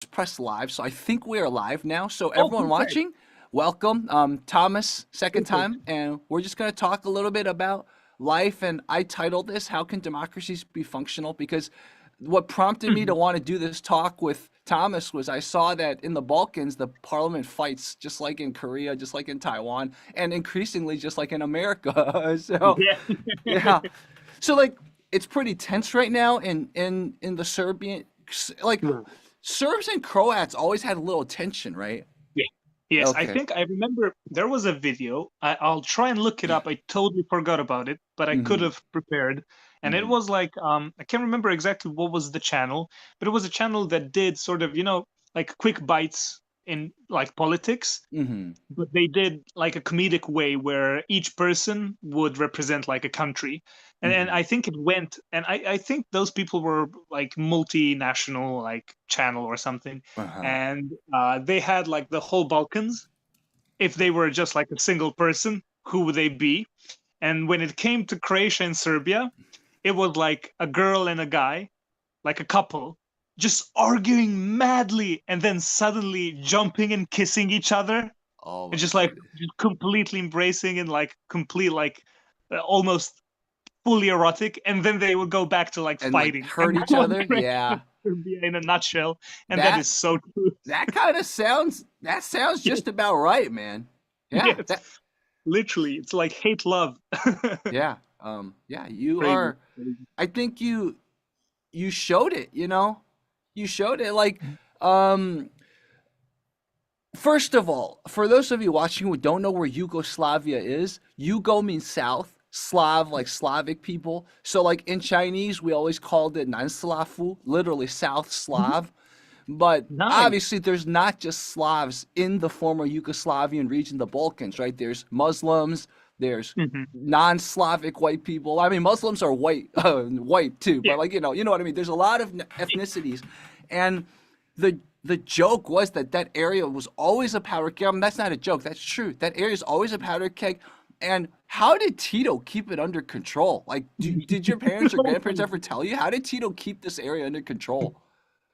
press live, so I think we are live now. So Oh, everyone perfect. watching, welcome. Thomas, second Perfect. time, and we're just going to talk a little bit about life. And I titled this "How Can Democracies Be Functional?" Because what prompted me to Mhm. want to do this talk with Thomas was I saw that in the Balkans, the parliament fights just like in Korea, just like in Taiwan, and increasingly just like in America. So, Yeah. yeah. So like it's pretty tense right now in the Serbian like Right. Serbs and Croats always had a little tension, right? Yeah. Yes, I Okay. think I remember there was a video. I'll try and look it up. I totally forgot about it, but I could Mm-hmm. have prepared. And it Mm-hmm. was like I can't remember exactly what was the channel, but it was a channel that did sort of, like quick bites in like politics, Mm-hmm. but they did like a comedic way where each person would represent like a country. And Mm-hmm. I think it went, and I think those people were like multinational like channel or something. Uh-huh. And they had like the whole Balkans. If they were just like a single person, who would they be? And when it came to Croatia and Serbia, it was like a girl and a guy, like a couple, just arguing madly and then suddenly jumping and kissing each other, Oh and my just like goodness. completely embracing and like complete like almost fully erotic, and then they would go back to like And like fighting. And hurt that each was other? Croatia Yeah. Serbia in a nutshell, and that That is so true. that kind of sounds Yes, just about right, man. Yeah. yes, That literally, it's like hate love. yeah. Yeah, you Crazy, are crazy. I think you showed it, you know? You showed it like um first of all, for those of you watching who don't know where Yugoslavia is, Yugo means south, Slav like Slavic people. So like in Chinese, we always called it Nanslavu, literally South Mhm. Slav. But Nice. obviously, there's not just Slavs in the former Yugoslavian region, the Balkans, right? There's Muslims, there's Hmm. non-Slavic white people. I mean, Muslims are white, white too, Yeah. but like you know what I mean. There's a lot of ethnicities, and the joke was that that area was always a powder keg. I mean, that's not a joke. That's true. That area is always a powder keg. And how did Tito keep it under control? Like, did your parents or grandparents ever tell you how did Tito keep this area under control?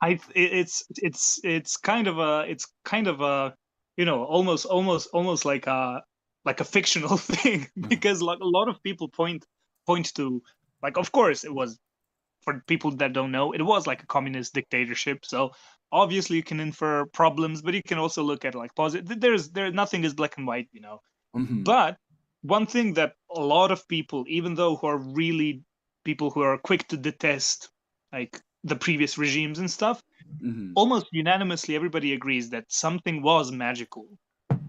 It's kind of a almost like a fictional thing, because like a lot of people point to, like, of course it was, for people that don't know, it was like a communist dictatorship. So obviously you can infer problems, but you can also look at like positive. There nothing is black and white, you know. Hmm. But one thing that a lot of people, even though who are really people who are quick to detest like the previous regimes and stuff, Hmm. almost unanimously everybody agrees that something was magical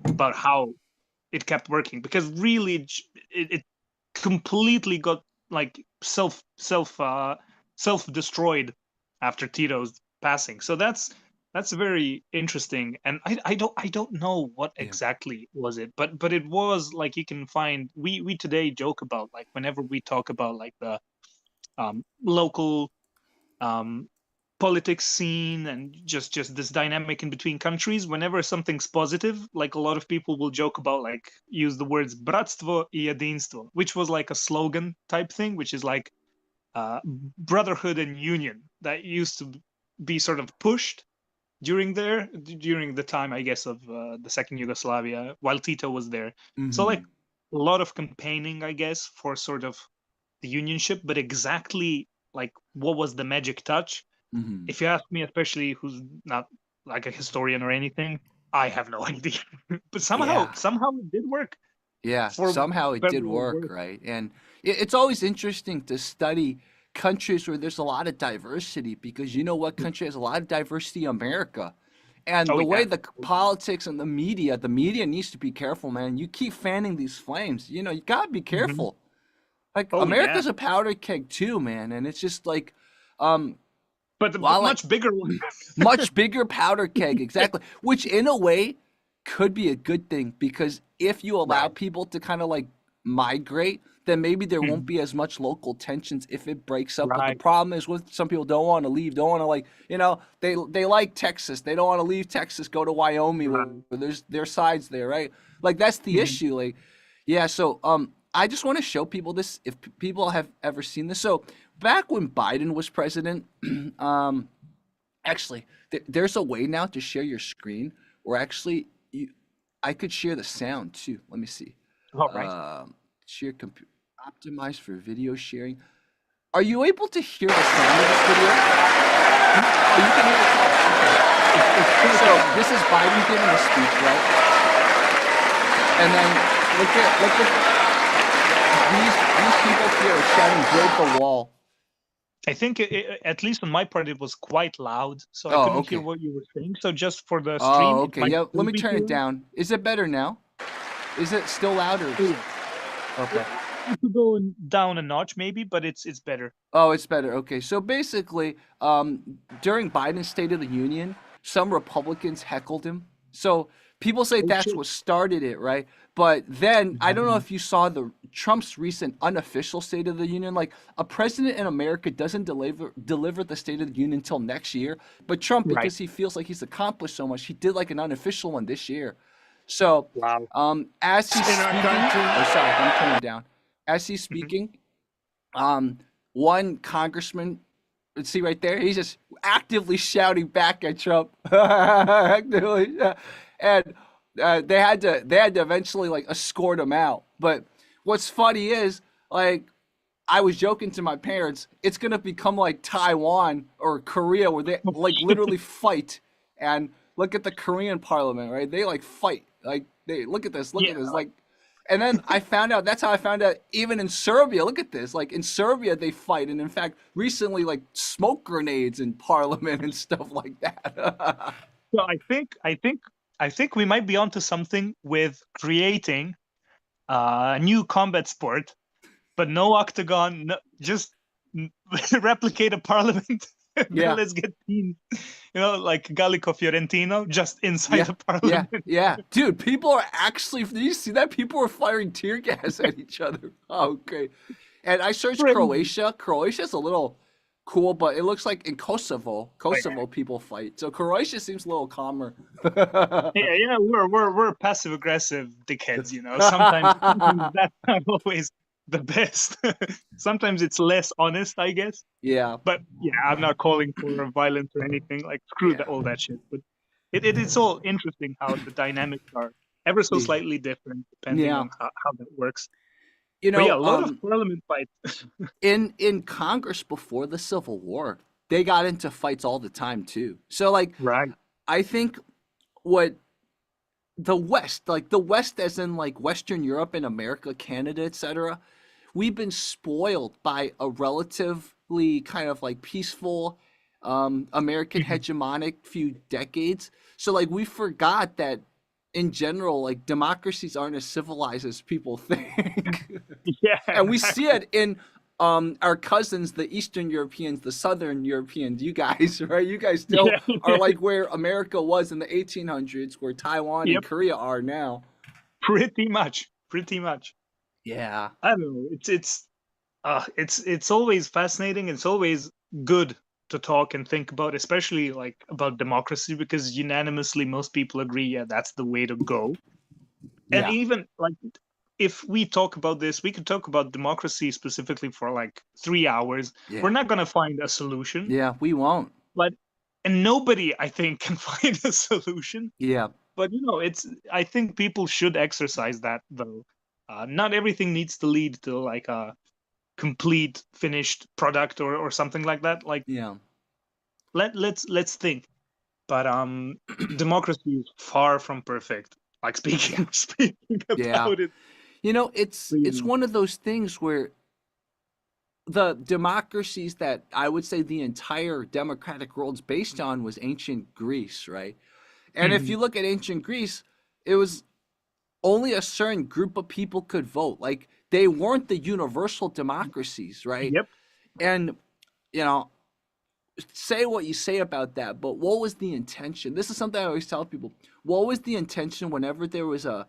about how it kept working, because really it completely got like self destroyed after Tito's passing. So that's very interesting, and I don't know what Yeah. exactly was it, but it was like, you can find, we today joke about, like, whenever we talk about like the local um politics scene and just this dynamic in between countries. Whenever something's positive, like, a lot of people will joke about, like, use the words bratstvo и jedinstvo, which was like a slogan type thing, which is like brotherhood and union that used to be sort of pushed during the time, I guess, of the second Yugoslavia, while Tito was there. So like Hmm. a lot of campaigning, I guess, for sort of the unionship, but exactly like what was the magic touch, Hmm. if you ask me, especially who's not like a historian or anything, I have no idea. But somehow, Yeah. somehow it did work, Yeah. for Somehow it better did or work, worse. right? And it's always interesting to study countries where there's a lot of diversity because you know what country has a lot of diversity? America. And Oh the way yeah. the politics and the media needs to be careful, man. You keep fanning these flames. You know, you gotta be Hmm. careful. Like Oh yeah, America's a powder keg too, man. And it's just like, um, but while like much bigger one. much bigger powder keg, exactly. Which in a way could be a good thing because if you allow Right. people to kind of like migrate, then maybe there won't Mhm. be as much local tensions if it breaks up. But the Right. problem is with some people don't want to leave, don't want to like, you know, they like Texas. They don't want to leave Texas, go to Wyoming where Right. there's their sides there, right? Like that's the Mhm. issue. Like, yeah, so I just want to show people this if people have ever seen this. So back when Biden was president, um Actually, there's a way now to share your screen, or actually, I could share the sound too. Let me see. All right. Um, share computer optimized for video sharing. Are you able to hear the sound of this video? Oh, you can hear it. It's pretty So good. this is Biden giving a speech, right? And then look at these people here are shouting "Build the wall." I think at least on my part it was quite loud, so I Oh, couldn't hear okay. what you were saying. So just for the Oh, stream, it okay. might Yeah, let still me be turn too it loud. down. Is it better now? Is it still louder? Oh, yeah. Okay. It could go down a notch maybe, but it's better. Oh, it's better. Okay. So basically, during Biden's State of the Union, some Republicans heckled him. So people say Oh that's shit. what started it, right? But then I don't know Mhm. if you saw the Trump's recent unofficial State of the Union. Like a president in America doesn't deliver the State of the Union until next year. But Trump, Right. because he feels like he's accomplished so much, he did like an unofficial one this year. So Wow. as he's In our speaking, country. oh sorry, let me turn it down. As he's Mhm. speaking, one congressman, let's see right there, he's just actively shouting back at Trump. Actively, and they had to eventually like escort him out. But what's funny is like I was joking to my parents, it's gonna become like Taiwan or Korea where they like literally fight. And look at the Korean parliament, right? They like fight. Like they look Yeah. at this, like. And then I found out that's how I found out even in Serbia. Look at this, like in Serbia they fight, and in fact recently like smoke grenades in parliament and stuff like that. So I think we might be onto something with creating a new combat sport, but no octagon, no, just replicate a parliament. Then Yeah. let's get teams, like Gallico Fiorentino, just inside Yeah, the yeah, parliament. yeah, dude. People are actually. Did you see that? People are firing tear gas at each other. Oh, okay. And I searched Crazy. Croatia. Croatia's a little cool, but it looks like in Kosovo, Oh, yeah. People fight. So Croatia seems a little calmer. Yeah, we're passive aggressive dickheads. Sometimes that's not always the best. Sometimes it's less honest, I guess. Yeah, But yeah, I'm not calling for violence or anything. Like screw yeah, all that shit. But it's all interesting how the dynamics are ever so yeah, slightly different depending yeah. on how that works. You But yeah, know, a lot of parliament fights. in Congress before the Civil War, they got into fights all the time too. So like, Right. I think what the West as in like Western Europe and America, Canada, etc., we've been spoiled by a relatively kind of like peaceful American Mhm. hegemonic few decades. So like we forgot that in general, like democracies aren't as civilized as people think. Yeah, And we see exactly. it in our cousins, the Eastern Europeans, the Southern Europeans, you guys, right? You guys still Yeah. are like where America was in the 1800s, where Taiwan and Yep. Korea are now. Pretty much. Pretty much. Yeah. I don't know. It's always fascinating. It's always good to talk and think about, especially like about democracy, because unanimously most people agree, yeah, that's the way to go. And Yeah. even like if we talk about this, we could talk about democracy specifically for like 3 hours. We're Yeah. not gonna find a solution, Yeah. We won't. but and nobody, I think, can find a solution. Yeah. But it's I think people should exercise that though. Not everything needs to lead to like a complete finished product or something like that. Like Yeah. let's think. But democracy is far from perfect. Like Yeah. speaking Yeah. about it. You know, it's But, it's one of those things where the democracies that I would say the entire democratic world's based on was ancient Greece, right? And if Mhm. you look at ancient Greece, it was only a certain group of people could vote. Like they weren't the universal democracies, right? Yep. And you know, say what you say about that, but what was the intention? This is something I always tell people. What was the intention whenever there was a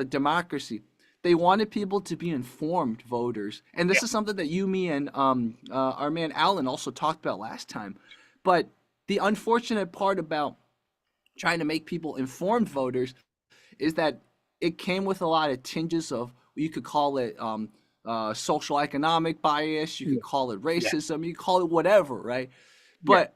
democracy? They wanted people to be informed voters, and this Yep. is something that you, me, and our man Alan also talked about last time. But the unfortunate part about trying to make people informed voters is that it came with a lot of tinges of you could call it social economic bias, you could Yeah. call it Yeah. racism, you could call it whatever, right? Yeah. But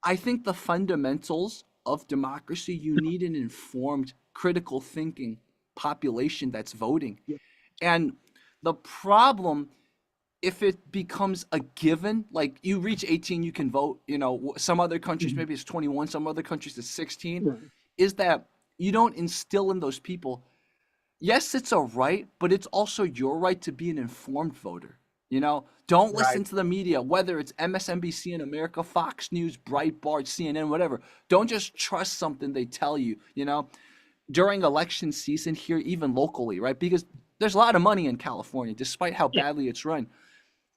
I think the fundamentals of democracy, you need an informed, critical thinking population that's voting. Yeah. And the problem, if it becomes a given, like you reach 18, you can vote, some other countries, Mhm. maybe it's 21, some other countries it's 16, Right. is that you don't instill in those people, yes, it's a right, but it's also your right to be an informed voter. Don't listen Right. to the media, whether it's MSNBC in America, Fox News, Breitbart, CNN, whatever. Don't just trust something they tell you, during election season here, even locally, right? Because there's a lot of money in California, despite how Yeah. badly it's run.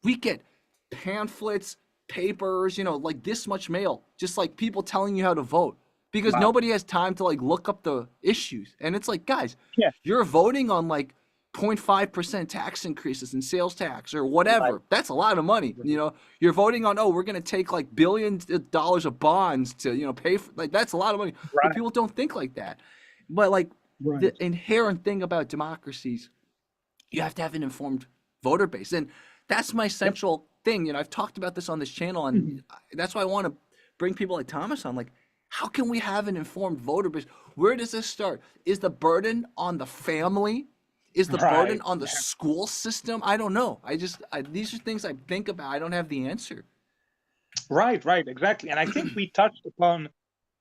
We get pamphlets, papers, like this much mail, just like people telling you how to vote because Wow. nobody has time to like look up the issues. And it's like, guys, Yeah. you're voting on like 0.5% tax increases in sales tax or Right. whatever. That's a lot of money. Right. You're voting on, oh, we're going to take like billions of dollars of bonds to, pay for, like, that's a lot of money. But Right. people don't think like that. But like the Right. inherent thing about democracies, you have to have an informed voter base. And that's my Yep. central thing. I've talked about this on this channel, and Mhm. that's why I want to bring people like Thomas on. Like, how can we have an informed voter base? Where does this start? Is the burden on the family? Is the burden Right. on the Yeah. school system? I don't know. These are things I think about. I don't have the answer. Right. Right. Exactly. And I think we touched upon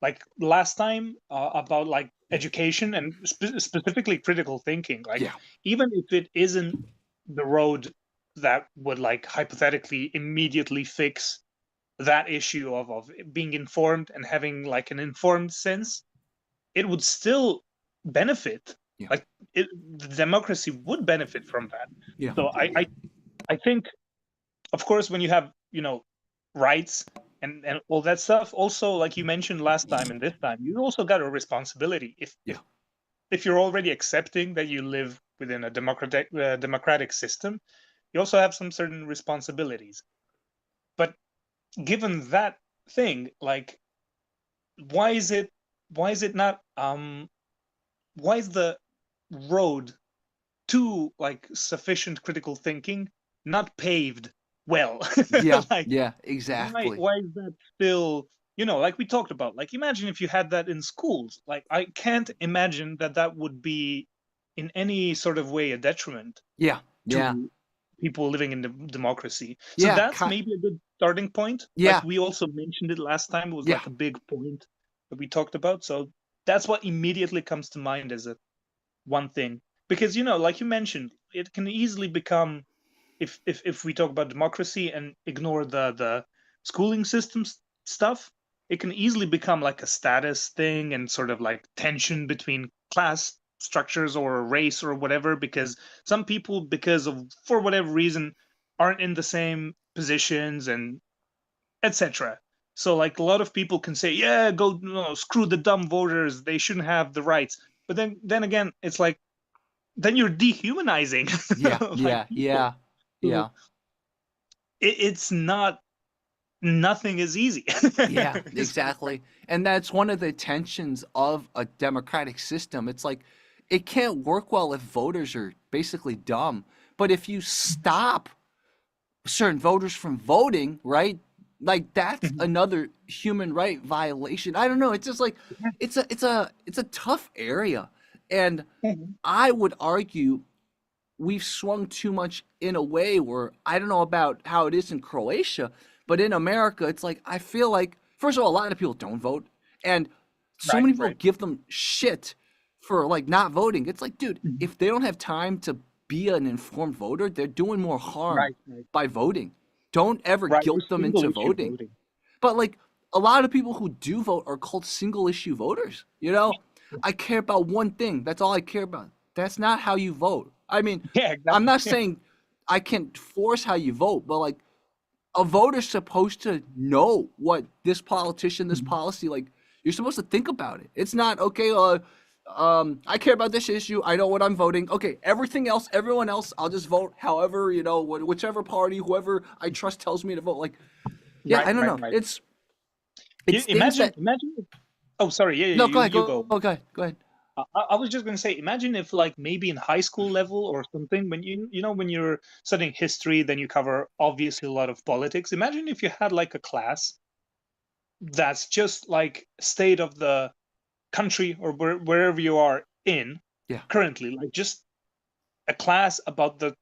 like last time about like education and specifically critical thinking. Like Yeah. even if it isn't the road that would like hypothetically immediately fix that issue of being informed and having like an informed sense, it would still benefit. Yeah. Like the democracy would benefit from that. Yeah. So I think, of course, when you have rights and all that stuff, also like you mentioned last time and this time, you also got a responsibility. If Yeah. if you're already accepting that you live within a democratic system, you also have some certain responsibilities. But given that thing, like why is it why is it not why is the road to like sufficient critical thinking not paved well? Yeah. Like Yeah. why Exactly. why is that still, like we talked about, like imagine if you had that in schools. Like I can't imagine that that would be in any sort of way a detriment Yeah. Yeah. to people living in the democracy. So Yeah. that's maybe a good starting point. Like Yeah. we also mentioned it last time, it was Yeah. like a big point that we talked about. So that's what immediately comes to mind as a one thing. Because like you mentioned, it can easily become, if we talk about democracy and ignore the schooling systems stuff, it can easily become like a status thing and sort of like tension between class structures or race or whatever, because some people, because of for whatever reason, aren't in the same positions and etc. So like a lot of people can say, yeah, go, no, screw the dumb voters, they shouldn't have the rights. But then again, it's like then you're dehumanizing Yeah. like Yeah. people. Yeah. So Yeah. it's not, nothing is easy. Yeah, It's kind of like, exactly. And that's one of the tensions of a democratic system. It's like it can't work well if voters are basically dumb. But if you stop certain voters from voting, right? Like that's mhm, another human right violation. I don't know. It's just like it's a tough area. And mhm, I would argue we've swung too much in a way where I don't know about how it is in Croatia, but in America, it's like I feel like first of all, a lot of people don't vote, and so right, many people right, give them shit for like not voting. It's like, dude, mhm, if they don't have time to be an informed voter, they're doing more harm right, right, by voting. Don't ever right. Or guilt them single into issue voting. voting. But like a lot of people who do vote are called single issue voters. I care about one thing. That's all I care about. That's not how you vote. I mean, Yeah, I'm exactly. not saying I can't force how you vote, but like a voter's supposed to know what this politician, this Mhm, policy, like you're supposed to think about it. It's not okay. I care about this issue. I know what I'm voting. Okay, everything else, everyone else, I'll just vote however whichever party, whoever I trust tells me to vote. Like, yeah, right, I don't right, know. right. It's things Imagine, that oh, sorry, yeah, yeah, no. Go ahead. you go. Go ahead. Go ahead. I was just going to say, imagine if like maybe in high school level or something, when when you're studying history, then you cover obviously a lot of politics. Imagine if you had like a class that's just like state of the country or wherever you are in Yeah. currently, like just a class about the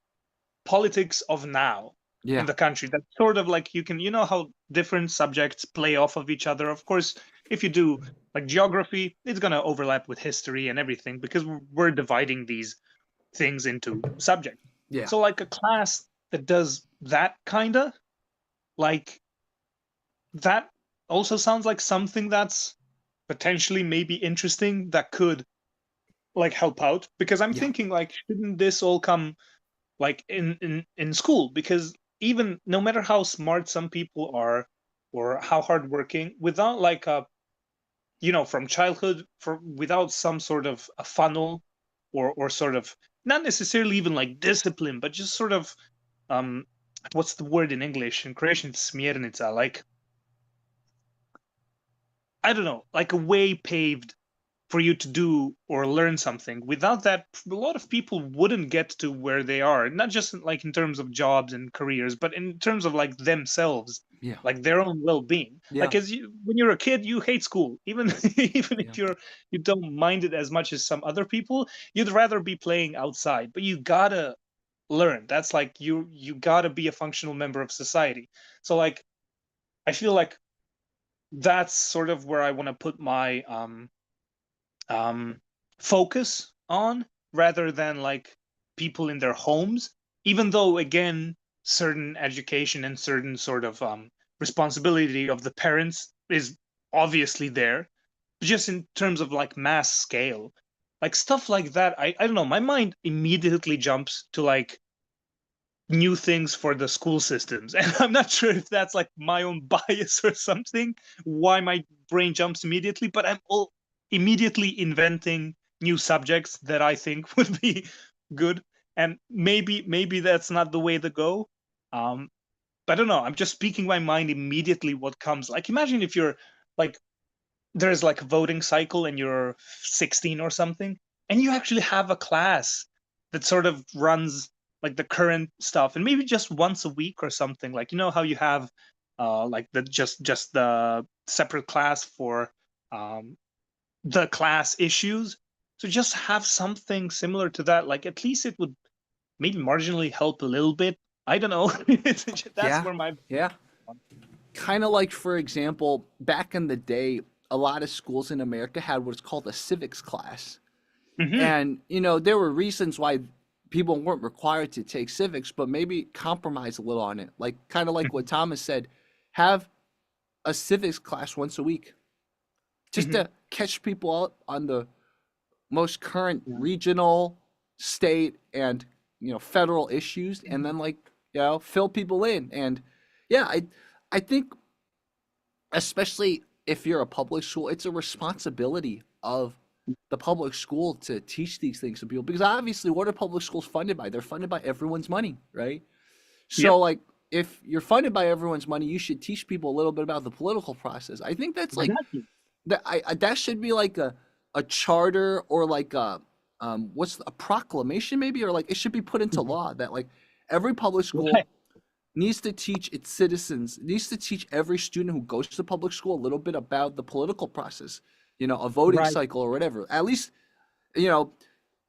politics of now in Yeah. the country. That's sort of like you can, you know how different subjects play off of each other. Of course, if you do like geography, it's going to overlap with history and everything because we're dividing these things into subjects. Yeah. So like a class that does that kind of like that also sounds like something that's potentially maybe interesting that could like help out, because I'm Yeah. thinking like shouldn't this all come like in school, because even no matter how smart some people are or how hardworking, without like a, you know, from childhood, for without some sort of a funnel or sort of not necessarily even like discipline, but just sort of um what's the word in English? In Croatian it's smjernica, like I don't know, like a way paved for you to do or learn something. Without that, a lot of people wouldn't get to where they are, not just like in terms of jobs and careers, but in terms of like themselves, Yeah. like their own well-being. Yeah. Like as you, when you're a kid, you hate school, even even Yeah. if you don't mind it as much as some other people, you'd rather be playing outside, but you gotta learn. That's like you gotta be a functional member of society. So like I feel like that's sort of where I want to put my um, focus on, rather than like people in their homes. Even though, again, certain education and certain sort of responsibility of the parents is obviously there, just in terms of like mass scale, like stuff like that. I don't know. My mind immediately jumps to like new things for the school systems. And I'm not sure if that's like my own bias or something, why my brain jumps immediately, but I'm all immediately inventing new subjects that I think would be good. And maybe that's not the way to go. Um, but I don't know. I'm just speaking my mind immediately what comes. Like imagine if you're like there's like a voting cycle and you're 16 or something, and you actually have a class that sort of runs like the current stuff, and maybe just once a week or something, like you know how you have like the just the separate class for um the class issues. So just have something similar to that, like at least it would maybe marginally help a little bit. I don't know. That's Yeah. where my Yeah. Kind of like, for example, back in the day, a lot of schools in America had what's called a civics class. hmm And, you know, there were reasons why people weren't required to take civics, but maybe compromise a little on it. Like, kind of like what Thomas said, have a civics class once a week just hmm to catch people up on the most current regional, state, and, you know, federal issues, and then, like, you know, fill people in. And yeah, I think, especially if you're a public school, it's a responsibility of the public school to teach these things to people, because obviously, what are public schools funded by? They're funded by everyone's money, right? So Yep. like, if you're funded by everyone's money, you should teach people a little bit about the political process. I think that's like Exactly. that. That should be like a charter, or like a proclamation maybe, or like it should be put into Mhm. law that like every public school Right. needs to teach its citizens, needs to teach every student who goes to public school a little bit about the political process, you know, a voting Right. cycle or whatever. At least, you know,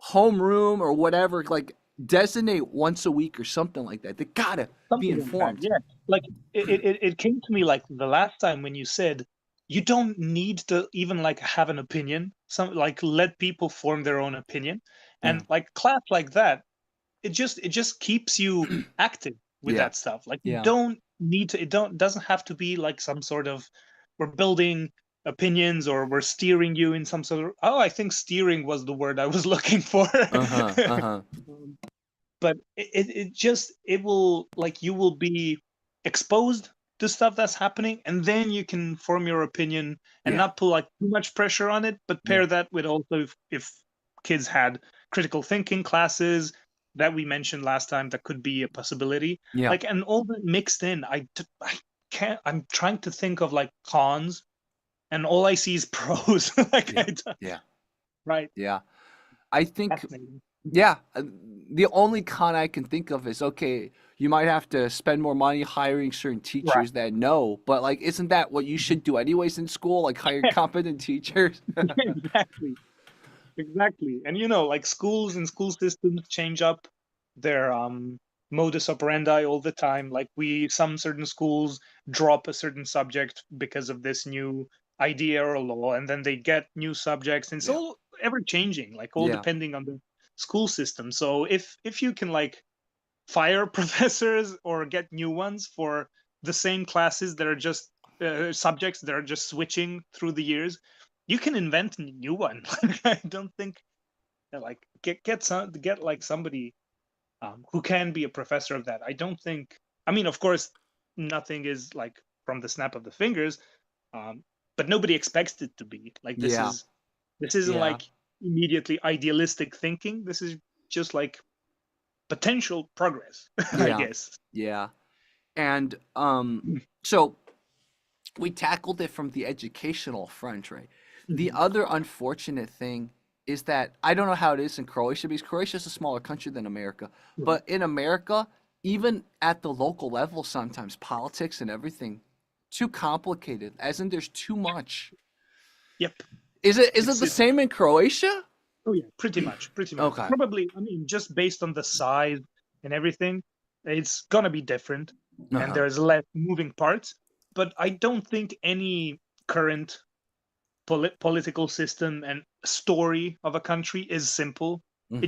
homeroom or whatever, like designate once a week or something like that. They gotta be Something like that, informed. yeah. Like it came to me like the last time when you said you don't need to even like have an opinion. Some like let people form their own opinion, Yeah. and like class like that, it just keeps you active with Yeah. that stuff. Like you Yeah. don't need to. It don't doesn't have to be like some sort of we're building opinions or we're steering you in some sort of. Oh, I think steering was the word I was looking for. Uh-huh. Uh-huh. But it just it will like you will be exposed to stuff that's happening, and then you can form your opinion and Yeah. not put like too much pressure on it, but Yeah. pair that with also if kids had critical thinking classes that we mentioned last time, that could be a possibility, Yeah. like, and all that mixed in. I can't, I'm trying to think of like cons, and all I see is pros. Like Yeah. I don't- Yeah. right, Yeah. I think fascinating. Yeah, the only con I can think of is okay, you might have to spend more money hiring certain Right. teachers that know, but like, isn't that what you should do anyways in school? Like, hire competent teachers? Exactly. Exactly. And you know, like schools and school systems change up their modus operandi all the time. Like some certain schools drop a certain subject because of this new idea or law, and then they get new subjects, and it's Yeah, all ever changing, like all yeah, depending on the school system. So if you can like fire professors or get new ones for the same classes that are just subjects that are just switching through the years, you can invent a new one. I don't think like get like somebody who can be a professor of that. I don't think. I mean, of course, nothing is like from the snap of the fingers, um, but nobody expects it to be. Like yeah, this isn't yeah, like immediately idealistic thinking. This is just like potential progress, I yeah, guess. yeah. And so we tackled it from the educational front, right? The Mhm. other unfortunate thing is that I don't know how it is in Croatia because Croatia is a smaller country than America. Right. But in America, even at the local level, sometimes politics and everything too complicated, as in there's too much. Yep. Is it It's the it. same in Croatia? Oh yeah, pretty much, pretty much. Okay. Probably, I mean, just based on the size and everything, it's gonna be different, and Uh-huh. there's less moving parts. But I don't think any current political system and story of a country is simple. Mm-hmm.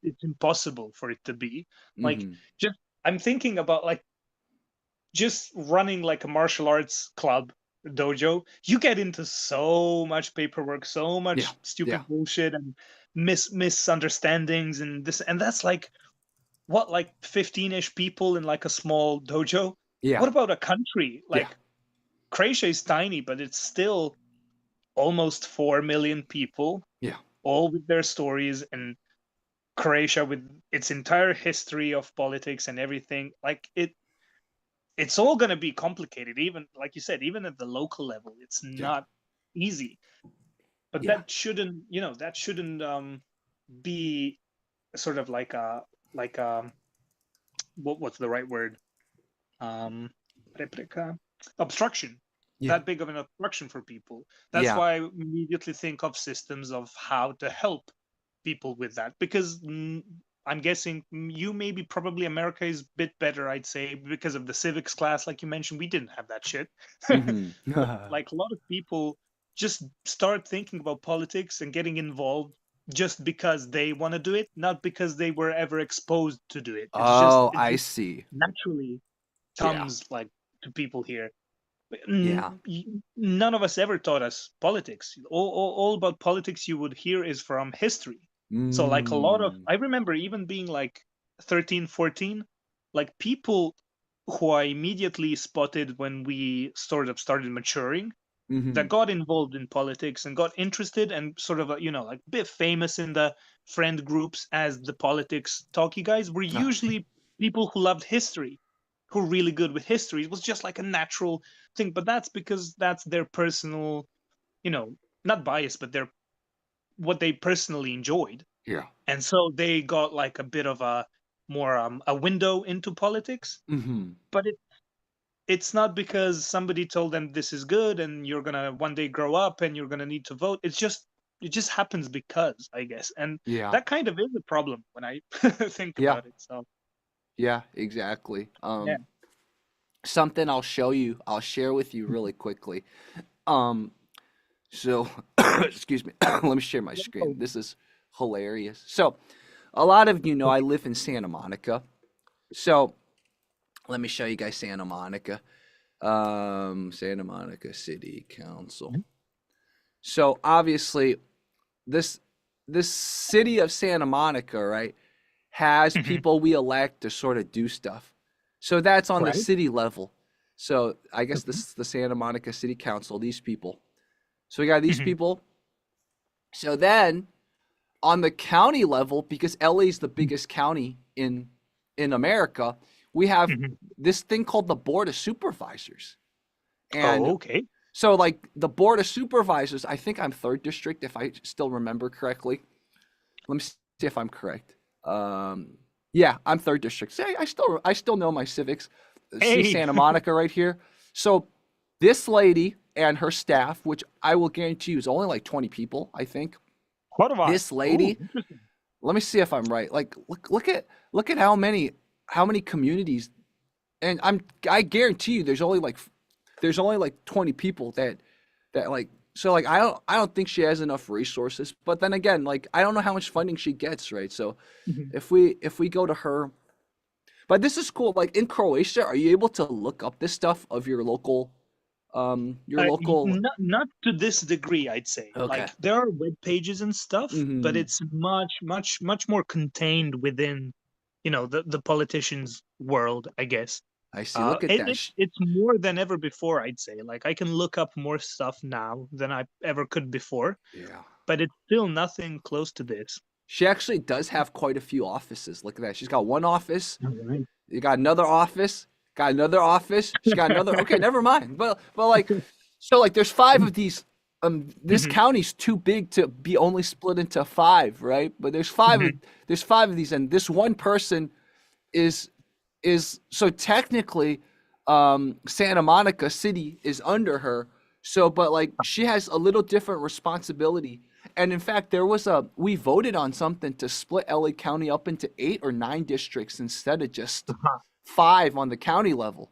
It's impossible for it to be. Like, Mm-hmm. just I'm thinking about like just running like a martial arts club dojo. You get into so much paperwork, so Yeah. much Yeah. stupid bullshit and misunderstandings and this, and that's like what, like 15ish people in like a small dojo. Yeah. What about a country Yeah. like Croatia is tiny, but it's still almost 4 million people, Yeah. all with their stories, and Croatia with its entire history of politics and everything. Like it's all going to be complicated, even like you said, even at the local level it's Yeah. not easy. But Yeah. that shouldn't be sort of like a like what's the right word, um replica, obstruction, Yeah. that big of an obstruction for people. That's Yeah. why I immediately think of systems of how to help people with that, because I'm guessing you maybe probably America is a bit better, I'd say, because of the civics class, like you mentioned. We didn't have that shit. Mm-hmm. But like a lot of people just start thinking about politics and getting involved just because they want to do it, not because they were ever exposed to do it. Oh, It I just see. naturally Yeah. comes like to people here. Yeah. None of us ever taught us politics. All about politics you would hear is from history. So like a lot of, Mm. I remember even being like 13, 14, like people who I immediately spotted when we sort of started maturing, Mm-hmm. that got involved in politics and got interested and sort of like a bit famous in the friend groups as the politics talky guys, were Oh, usually people who loved history, who were really good with history. It was just like a natural thing. But that's because that's their personal, you know not bias, but their what they personally enjoyed. yeah. And so they got like a bit of a more a window into politics. Mm-hmm. But it's not because somebody told them this is good and you're gonna one day grow up and you're gonna need to vote. It just happens because, I guess. And Yeah. that kind of is a problem when I think Yeah. about it. So Yeah. Exactly. yeah. Something I'll share with you really quickly. Um, so excuse me. Let me share my screen. Oh, This is hilarious. So, a lot of you know I live in Santa Monica. So, let me show you guys Santa Monica. Santa Monica City Council. So, obviously, this this city of Santa Monica, right, has Mhm. people we elect to sort of do stuff. So that's on the Right. city level. So I guess Okay. this is the Santa Monica City Council, these people. So we got these Mhm. people. So then on the county level, because LA is the biggest county in America, we have Mhm. this thing called the Board of Supervisors. And Oh, okay. so like the Board of Supervisors, I think I'm third district if I still remember correctly. Let me see if I'm correct. Yeah, I'm third district. See, I still know my civics. See Hey, Santa Monica right here. So this lady and her staff, which I will guarantee you is only like 20 people, I think. Horvat. This Ooh, lady, interesting. let me see if I'm right. Like look at how many communities, and I guarantee you there's only like 20 people that like, so like I don't think she has enough resources. But then again, like I don't know how much funding she gets, right? So Mhm. if we go to her, but this is cool. Like in Croatia, are you able to look up this stuff of your local? Not to this degree, I'd say. Okay. Like there are web pages and stuff, but Hmm. it's much more contained within, the politicians' world, I guess. I see. Look at that. It's more than ever before, I'd say. Like I can look up more stuff now than I ever could before, Yeah. but it's still nothing close to this. She actually does have quite a few offices. Look at that. She's got one office. All right. You got another office. Got another office. She got another. Okay, never mind. But like, so like, there's five of these. This Mhm, county's too big to be only split into five, right? But mhm. there's five of these, and this one person is so technically, Santa Monica City is under her. So, but like she has a little different responsibility. And in fact, we voted on something to split LA County up into 8 or 9 districts instead of just Uh-huh. 5 on the county level.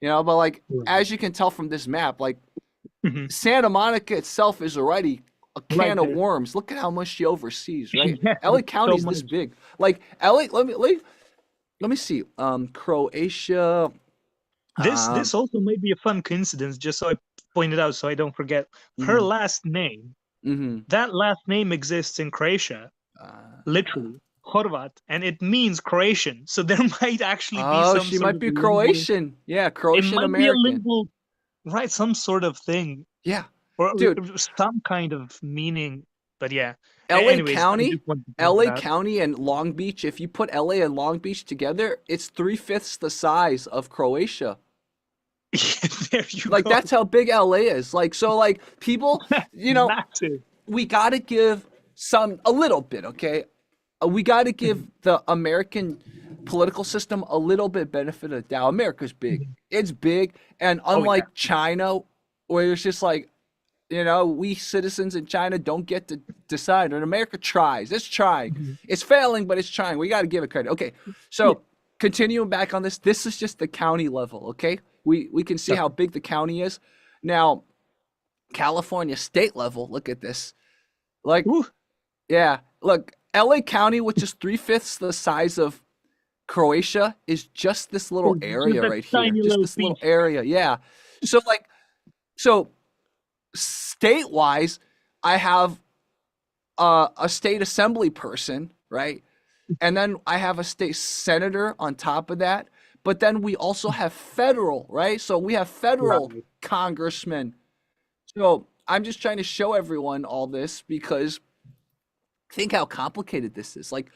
But like Right. as you can tell from this map, like Mhm. Santa Monica itself is already a Right can of there. worms. Look at how much she oversees, right? Yeah, LA so County's this much. big. Like LA, let me see. Croatia. This Um, this also may be a fun coincidence, just so I point it out so I don't forget. Her mhm, last name, mhm. that last name exists in Croatia, Uh, literally, Horvat, and it means Croatian. So there might actually be oh, some she sort might of be lingual, Croatian. Yeah, it Croatian might be a American. lingual, right? Some sort of thing, Yeah, or dude. some kind of meaning. But yeah. LA Anyways, I County, just wanted to point it LA out. County and Long Beach. If you put LA and Long Beach together, it's 3/5 the size of Croatia. There you Like go. that's how big LA is. Like so, like people, you know, Massive. we got to give a little bit, okay? We got to give the American political system a little bit benefit of the doubt. America's big. It's big, and Oh yeah. unlike China, where it's just like, we citizens in China don't get to decide, and America tries. It's trying. Mhm. It's failing, but it's trying. We got to give it credit. Okay, Yeah. so continuing back on this, this is just the county level. Okay, we can see how Okay. big the county is. Now, California state level. Look at this. Like, Ooh. yeah, look, LA County, which is 3/5 the size of Croatia, is just this little It's just area a right here. tiny Just little this little piece. area. Yeah. So like, so state wise, I have a state assembly person, right? And then I have a state senator on top of that. But then we also have federal, right? So we have federal Right. congressmen. So I'm just trying to show everyone all this because think how complicated this is. Like,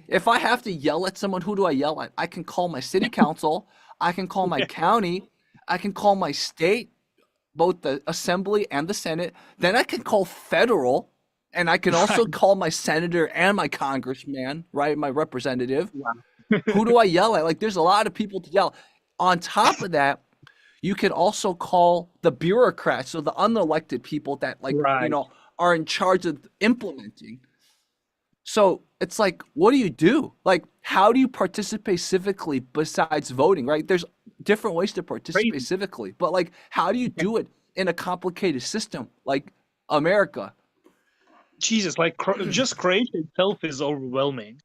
if I have to yell at someone, who do I yell at? I can call my city council, I can call my Yeah. county, I can call my state, both the assembly and the senate. Then I can call federal, and I can also Right. call my senator and my congressman, right? My representative. Wow. Who do I yell at? Like, there's a lot of people to yell. On top of that, you can also call the bureaucrats, so the unelected people that, like, Right. are in charge of implementing. So it's like, what do you do? Like, how do you participate civically besides voting, right? There's different ways to participate Crazy. civically, but like, how do you Yeah. do it in a complicated system like America? Jesus, like just Croatia itself is overwhelming.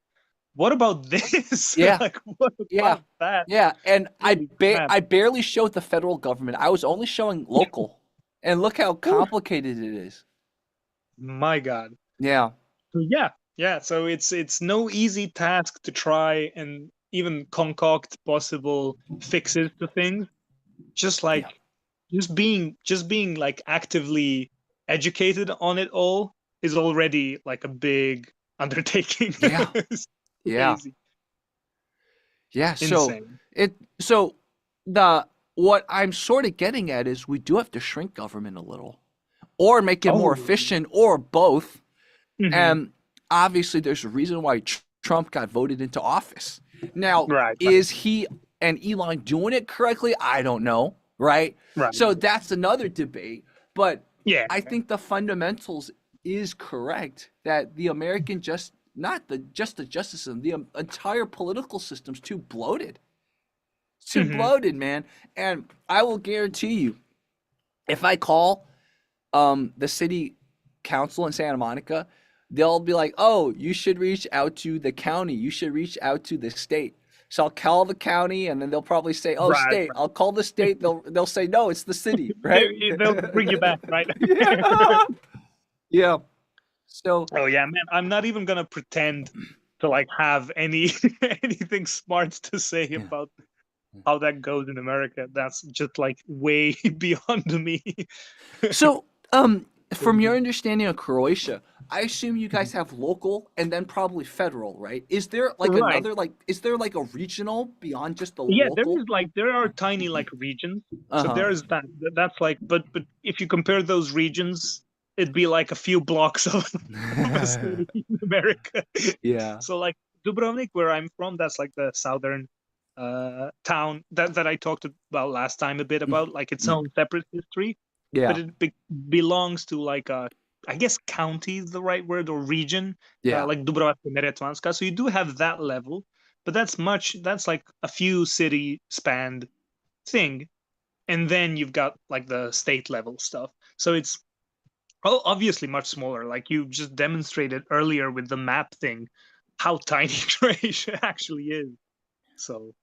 What about this? Yeah, Like, what yeah, about that? yeah. And Holy crap. I barely showed the federal government. I was only showing local. And look how Whew. complicated it is. My God. Yeah. So yeah, yeah. So it's no easy task to try and even concoct possible fixes to things. Just Yeah. like just being like actively educated on it all is already like a big undertaking. Yeah. It's Yeah. crazy. Yeah. So Insane. so the what I'm sort of getting at is we do have to shrink government a little or make it more Oh. efficient or both. Hmm. And obviously there's a reason why Trump got voted into office. Now, Right, right, is he and Elon doing it correctly? I don't know, right? right. So that's another debate. But Yeah, I think the fundamentals is correct that the American just not the just the justice system, the entire political system's too bloated. It's too hmm bloated, man. And I will guarantee you, if I call the city council in Santa Monica, they'll be like, "Oh, you should reach out to the county. You should reach out to the state." So I'll call the county, and then they'll probably say, "Oh, right, state." right. I'll call the state. They'll say, "No, it's the city," right? They'll bring you back, right? Yeah. Yeah. So Oh yeah, man. I'm not even gonna pretend to like have any anything smart to say yeah. about how that goes in America. That's just like way beyond me. So from your understanding of Croatia, I assume you guys have local and then probably federal, right? Is there like Right. another like is there like a regional beyond just the Yeah, local? there are tiny like regions. So Uh-huh. there's that that's like but if you compare those regions, it'd be like a few blocks of a city in America. Yeah. So like Dubrovnik, where I'm from, that's like the southern town that I talked about last time a bit about, like its Mm. own separate history, but Yeah. it belongs to like a I guess county is the right word or region, Yeah. like Dubrovac-Neretvanska. So you do have that level, but that's like a few city spanned thing, and then you've got like the state level stuff. So it's obviously much smaller. Like you just demonstrated earlier with the map thing, how tiny Croatia actually is. So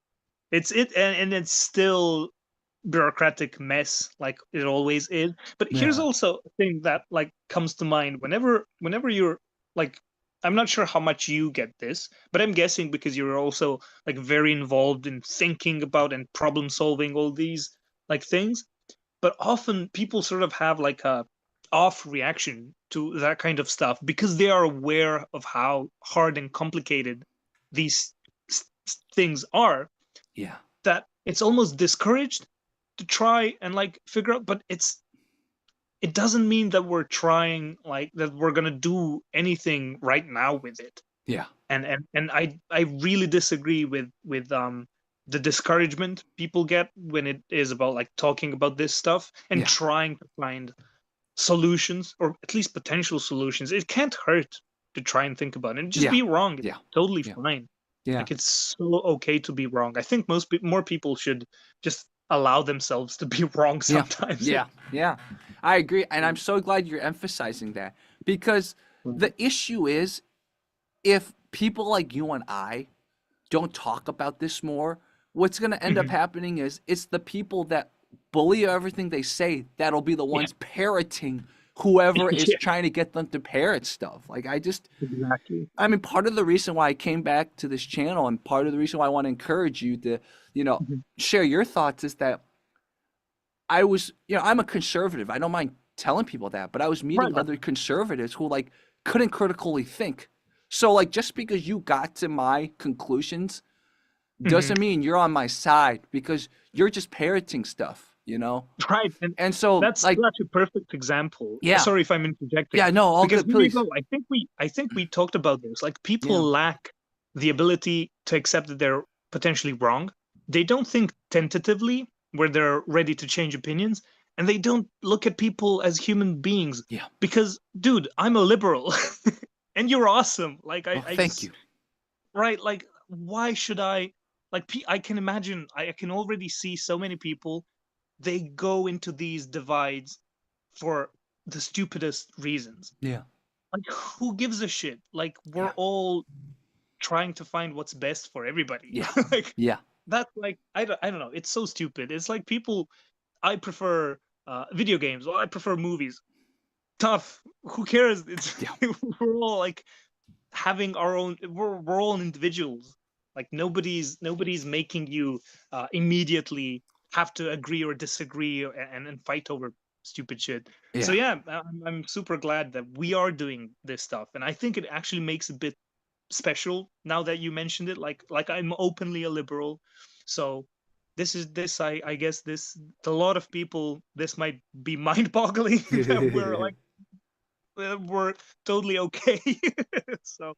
and it's still bureaucratic mess like it always is. But here's Yeah. also a thing that like comes to mind whenever you're like, I'm not sure how much you get this, but I'm guessing because you're also like very involved in thinking about and problem solving all these like things. But often people sort of have like a off reaction to that kind of stuff because they are aware of how hard and complicated these things are, Yeah. that it's almost discouraged to try and like figure out. But it doesn't mean that we're trying like that we're gonna do anything right now with it. Yeah. And I really disagree with the discouragement people get when it is about like talking about this stuff and Yeah. trying to find solutions or at least potential solutions. It can't hurt to try and think about it and just Yeah. be wrong. It's Yeah. totally Yeah. fine. Yeah. Like it's so okay to be wrong. I think more people should just allow themselves to be wrong Yeah. sometimes. Yeah. Yeah. I agree. And I'm so glad you're emphasizing that because the issue is if people like you and I don't talk about this more, what's going to end up Mhm. happening is it's the people that believe everything they say that'll be the Yeah, ones parroting whoever is yeah, trying to get them to parrot stuff. Like exactly. I mean, part of the reason why I came back to this channel and part of the reason why I want to encourage you to, Mhm. share your thoughts is that I'm a conservative. I don't mind telling people that, but I was Right, meeting right. other conservatives who like couldn't critically think. So like just because you got to my conclusions Mhm. doesn't mean you're on my side because you're just parroting stuff. Right, and And so that's like actually a perfect example. yeah. Sorry if I'm interjecting, Yeah, no, all because good, here you please. go. I think we talked about this. Like people Yeah. lack the ability to accept that they're potentially wrong. They don't think tentatively where they're ready to change opinions, and they don't look at people as human beings. Yeah. Because, dude, I'm a liberal, and you're awesome. Like Oh, thank you. right, like why should I? Like I can imagine. I can already see so many people, they go into these divides for the stupidest reasons. Yeah. Like, who gives a shit? Like, we're Yeah. all trying to find what's best for everybody. Yeah. Like, Yeah. that's like, I don't know. It's so stupid. It's like people, I prefer video games or I prefer movies. Tough. Who cares? It's Yeah. we're all like having our own. We're all individuals. Like nobody's making you immediately have to agree or disagree and fight over stupid shit. So Yeah. yeah, I'm super glad that we are doing this stuff, and I think it actually makes a bit special now that you mentioned it. Like I'm openly a liberal, so this I guess this to a lot of people this might be mind-boggling that we're like were totally okay. So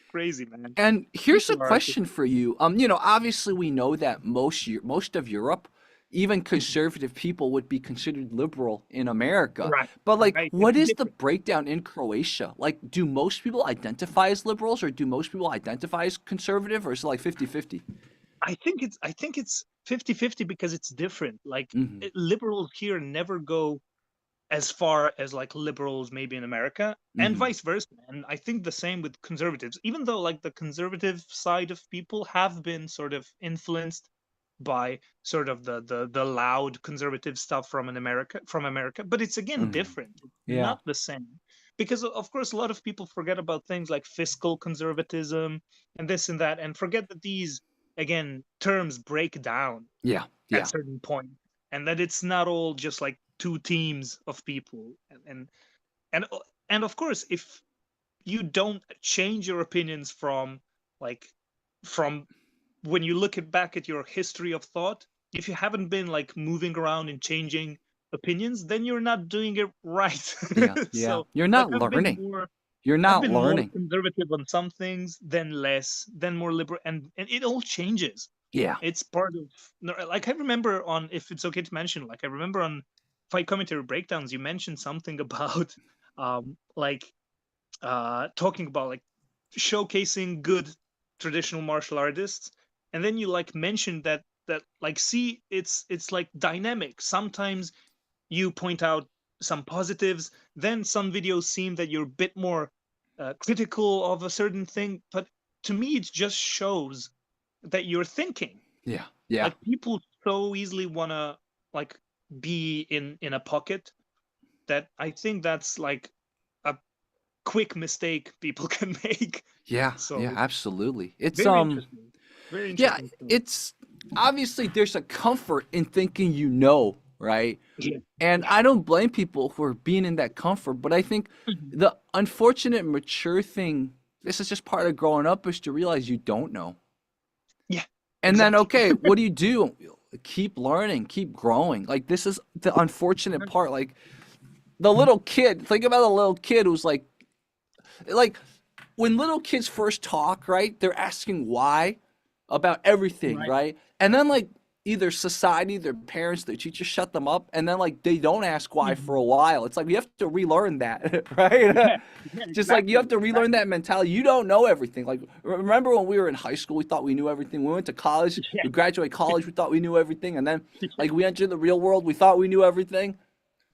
crazy, man. And here's a People are just question for you. Obviously we know that most of Europe, even conservative people would be considered liberal in America. right, But like, right. It's what is the different. breakdown in Croatia? Like, do most people identify as liberals or do most people identify as conservative, or is it like 50-50? I think it's 50-50 because it's different. Like Mm-hmm. liberals here never go as far as like liberals maybe in America, and Mm-hmm. vice versa. And I think the same with conservatives, even though like the conservative side of people have been sort of influenced by sort of the loud conservative stuff from America, but it's again Mm-hmm. different. It's Yeah. not the same. Because of course a lot of people forget about things like fiscal conservatism and this and that, and forget that these again terms break down Yeah. at Yeah. certain point, and that it's not all just like two teams of people. And and of course if you don't change your opinions like from when you look at back at your history of thought, if you haven't been like moving around and changing opinions, then you're not doing it right. Yeah. Yeah. So You're like not learning. You're I've not been more learning. conservative on some things, then less, then more liberal, and it all changes. Yeah. It's part of no, like I remember on, if it's okay to mention, like I remember on fight commentary breakdowns, you mentioned something about like talking about like showcasing good traditional martial artists, and then you like mentioned that like see it's like dynamic. Sometimes you point out some positives, then some videos seem that you're a bit more critical of a certain thing, but to me it just shows that you're thinking. Yeah. Yeah. Like people so easily want to like be in a pocket, that I think that's like a quick mistake people can make. Yeah. Yeah. So Absolutely. It's very interesting, very Yeah, interesting stuff. it's obviously there's a comfort in thinking you know, right? Yeah. And I don't blame people for being in that comfort, but I think Mhm. the unfortunate mature thing, this is just part of growing up, is to realize you don't know. Yeah, And then, exactly. okay, what do you do? Keep learning, keep growing. Like, this is the unfortunate part. Like, the little kid, think about the little kid who's like, when little kids first talk, right? They're asking why about everything, Right. right? And then like either society, their parents, their teachers shut them up, and then like they don't ask why for a Mhm. while. It's like we have to relearn that, right? Yeah, yeah, Just like you exactly, have to relearn exactly. that mentality. You don't know everything. Like remember when we were in high school, we thought we knew everything. We went to college, Yeah, we graduated college, we thought we knew everything, and then yeah, like we entered the real world, we thought we knew everything.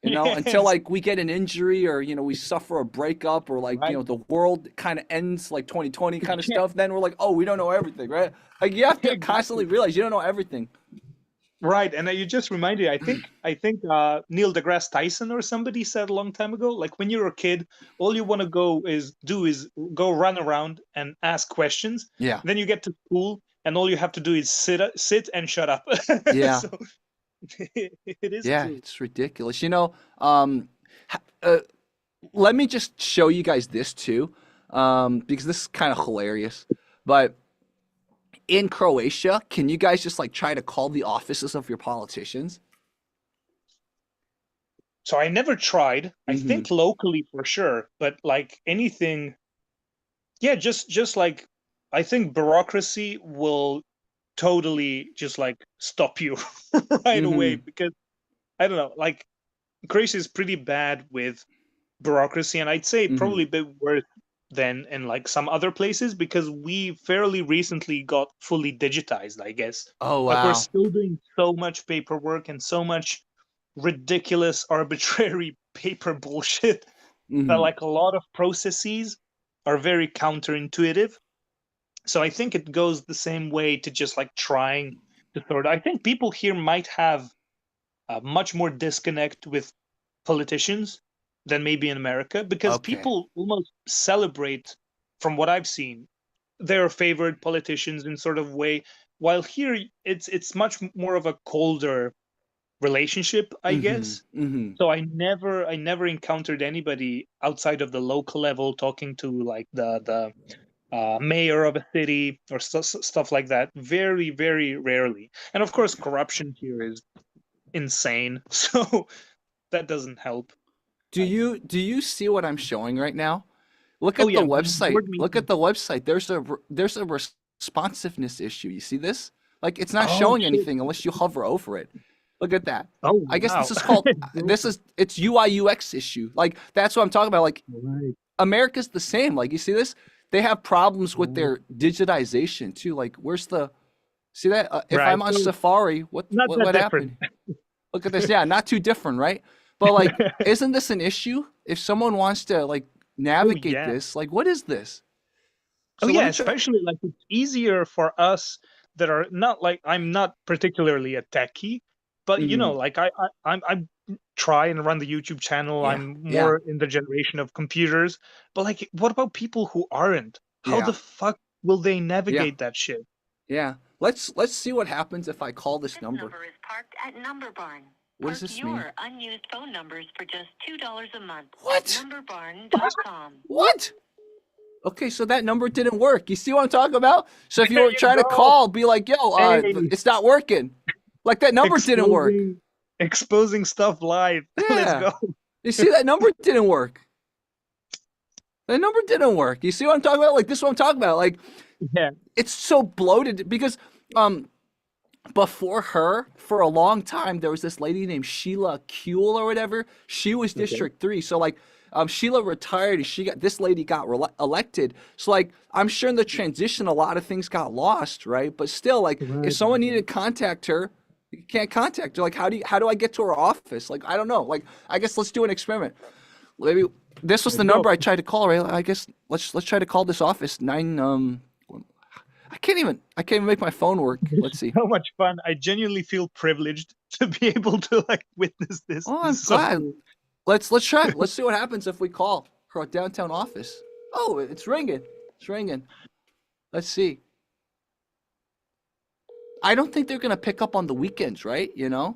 Until yes, like we get an injury or we suffer a breakup or like right. the world kind of ends like 2020 kind of Yeah, stuff, then we're like, oh, we don't know everything, right? Like you have to constantly exactly. realize you don't know everything. Right, and you just reminded. I think Neil deGrasse Tyson or somebody said a long time ago, like when you're a kid, all you want to do is go run around and ask questions. Yeah, Then you get to school, and all you have to do is sit and shut up. yeah, So it is yeah. true. It's ridiculous. Let me just show you guys this too, because this is kind of hilarious. But in Croatia, can you guys just like try to call the offices of your politicians? So I never tried. I Mm-hmm. think locally for sure, but like anything, yeah, just like I think bureaucracy will totally just like stop you right away, Mm-hmm. because I don't know, like Croatia is pretty bad with bureaucracy, and I'd say Mm-hmm. probably a bit worse than in like some other places, because we fairly recently got fully digitized, I guess. Oh But we're wow. still doing so much paperwork and so much ridiculous, arbitrary paper bullshit that Mm-hmm. like a lot of processes are very counterintuitive. So I think it goes the same way to just like trying to sort. I think people here might have much more disconnect with politicians than maybe in America, because Okay. people almost celebrate, from what I've seen, their favorite politicians in sort of way, while here it's much more of a colder relationship, I Mm-hmm. guess. Mm-hmm. So I never encountered anybody outside of the local level talking to like the mayor of a city or stuff like that. Very, very rarely. And of course, corruption here is insane. So that doesn't help. Do you see what I'm showing right now? Look Oh at the yeah, website. board Look at meeting. the website. There's a responsiveness issue. You see this? Like it's not Oh showing shit. anything unless you hover over it. Look at that. Oh I guess this wow. is called It's broken. it's UI UX issue. Like that's what I'm talking about. Like Right. America's the same. Like you see this? They have problems with Right. their digitization too. Like where's the see that? If Right. I'm on So Safari, what not what that what different. happened? Look at this. Yeah, not too different, right? But like, isn't this an issue? If someone wants to like Oh navigate yeah. this, like, what is this? Oh So let yeah, me try. especially like it's easier for us that are not like I'm not particularly a techie, but Hmm. like I try and run the YouTube channel. Yeah, I'm yeah, more in the generation of computers, but like, what about people who aren't? How yeah, the fuck will they yeah, navigate that shit? yeah. Let's see what happens if I call this This number. number is parked at Number Barn. What does Park this mean? your unused phone numbers for just $2 a month at What? numberbarn.com. What? Okay, so that number didn't work. You see what I'm talking about? So if you There were you trying to go. call, be like, "Yo, Hey, it's not working." Like that number didn't work. exposing stuff live. Let's Yeah. go. You see that number didn't work. That number didn't work. You see what I'm talking about? Like this is what I'm talking about. Like Yeah. it's so bloated because um before her for a long time there was this lady named Sheila Kuehl or whatever. She was Okay. District 3. So like Sheila retired and she got this lady got elected. So like I'm sure in the transition a lot of things got lost, right? But still like if Right. someone needed to contact her, you can't contact her. Like how do I get to her office? Like I don't know. Like I guess let's do an experiment. Maybe this was the Let's go. number I tried to call, right? I guess let's try to call this office. I can't even make my phone work. This Let's is see. so much fun. I genuinely feel privileged to be able to like witness this. Oh, This I'm is so glad. cool. Let's try it. Let's see what happens if we call her downtown office. Oh, it's ringing. It's ringing. Let's see. I don't think they're gonna pick up on the weekends, right? Yeah,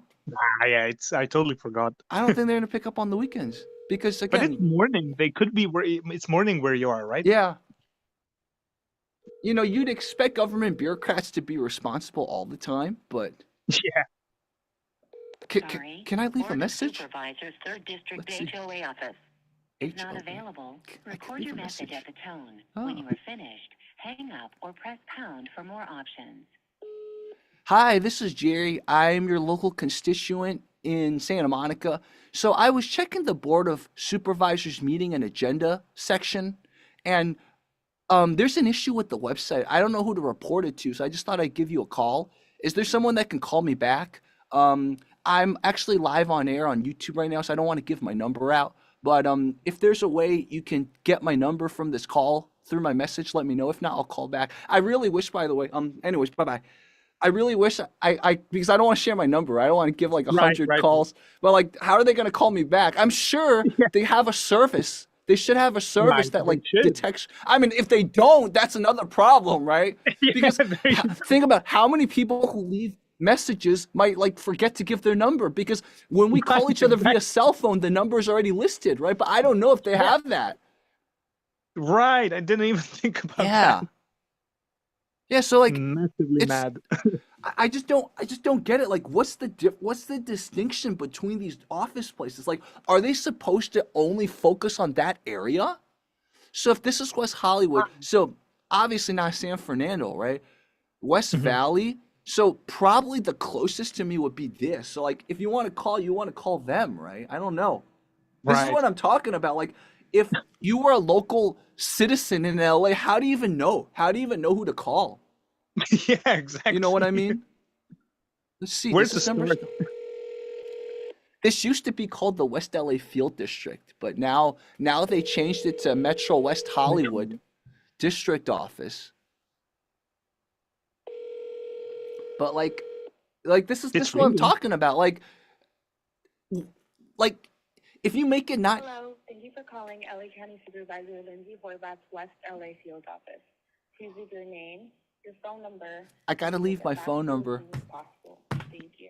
I totally forgot. I don't think they're gonna pick up on the weekends because But it's again, morning. They could be where it's morning where you are, right? yeah, you'd expect government bureaucrats to be responsible all the time, but Yeah. can, can, Sorry, can I leave a Board of message? Supervisors, 3rd District Let's see. HOA office is not HOA. available. I can Record leave your a message message. at the tone. Oh. When you are finished, hang up or press pound for more options. Hi, this is Jerry. I'm your local constituent in Santa Monica. So I was checking the Board of Supervisors meeting and agenda section, and there's an issue with the website. I don't know who to report it to, so I just thought I'd give you a call. Is there someone that can call me back? I'm actually live on air on YouTube right now, so I don't want to give my number out. But if there's a way you can get my number from this call through my message, let me know. If not, I'll call back. I really wish, by the way. Anyways, bye bye. I really wish I because I don't want to share my number. I don't want to give like a Right, hundred right. calls. But like, how are they going to call me back? I'm sure Yeah, they have a service. They should have a service right. that They like should. detects. I mean, if they don't, that's another problem, right? Yeah, Because there you go. think about how many people who leave messages might like forget to give their number because when we Right, call each other exactly. via cell phone, the number is already listed, right? But I don't know if they Yeah, have that. right. I didn't even think about that. Yeah. Yeah, so like Massively it's mad. I just don't get it. Like, what's the distinction between these office places? Like, are they supposed to only focus on that area? So if this is West Hollywood, so obviously not San Fernando, right? West Mhm. Valley. So probably the closest to me would be this. So like, if you want to call them, right? I don't know. This is Right. what I'm talking about. Like, if you were a local citizen in LA, how do you even know? How do you even know who to call? Yeah, You know what I exactly. mean? Let's see. Where This to is number. start? This used to be called the West LA Field District, but now they changed it to Metro West Hollywood District Office. But like this It's is what I'm ringing. talking about. Like if you make it not Hello, thank you for calling LA County Supervisor Lindsay Horvath's West LA Field Office. Please leave your name, your phone number, I gotta and we'll leave get my back phone to you as number. soon as possible. Thank you.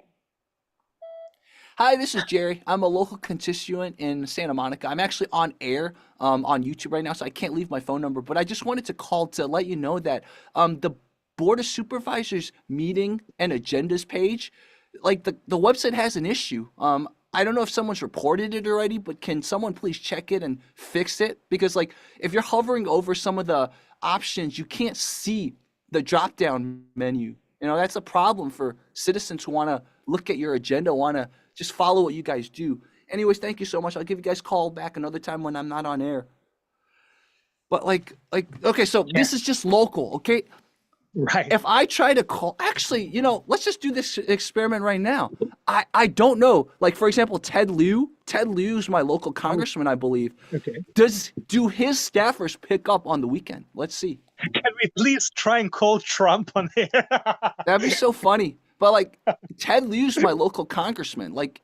Hi, this is Jerry. I'm a local constituent in Santa Monica. I'm actually on air on YouTube right now, so I can't leave my phone number. But I just wanted to call to let you know that the Board of Supervisors meeting and agendas page, like the website has an issue. I don't know if someone's reported it already, but can someone please check it and fix it? Because like if you're hovering over some of the options, you can't see the drop down menu. You know, that's a problem for citizens who want to look at your agenda, want to just follow what you guys do. Anyways, thank you so much. I'll give you guys a call back another time when I'm not on air. But okay, so this is just local, okay? Right. If I try to call, actually, you know, let's just do this experiment right now. I don't know. Like, for example, Ted Lieu. Ted Lieu's my local congressman, I believe. Okay. Do his staffers pick up on the weekend? Let's see. Can we please try and call Trump on here? That'd be so funny. But like, Ted Lieu's my local congressman. Like,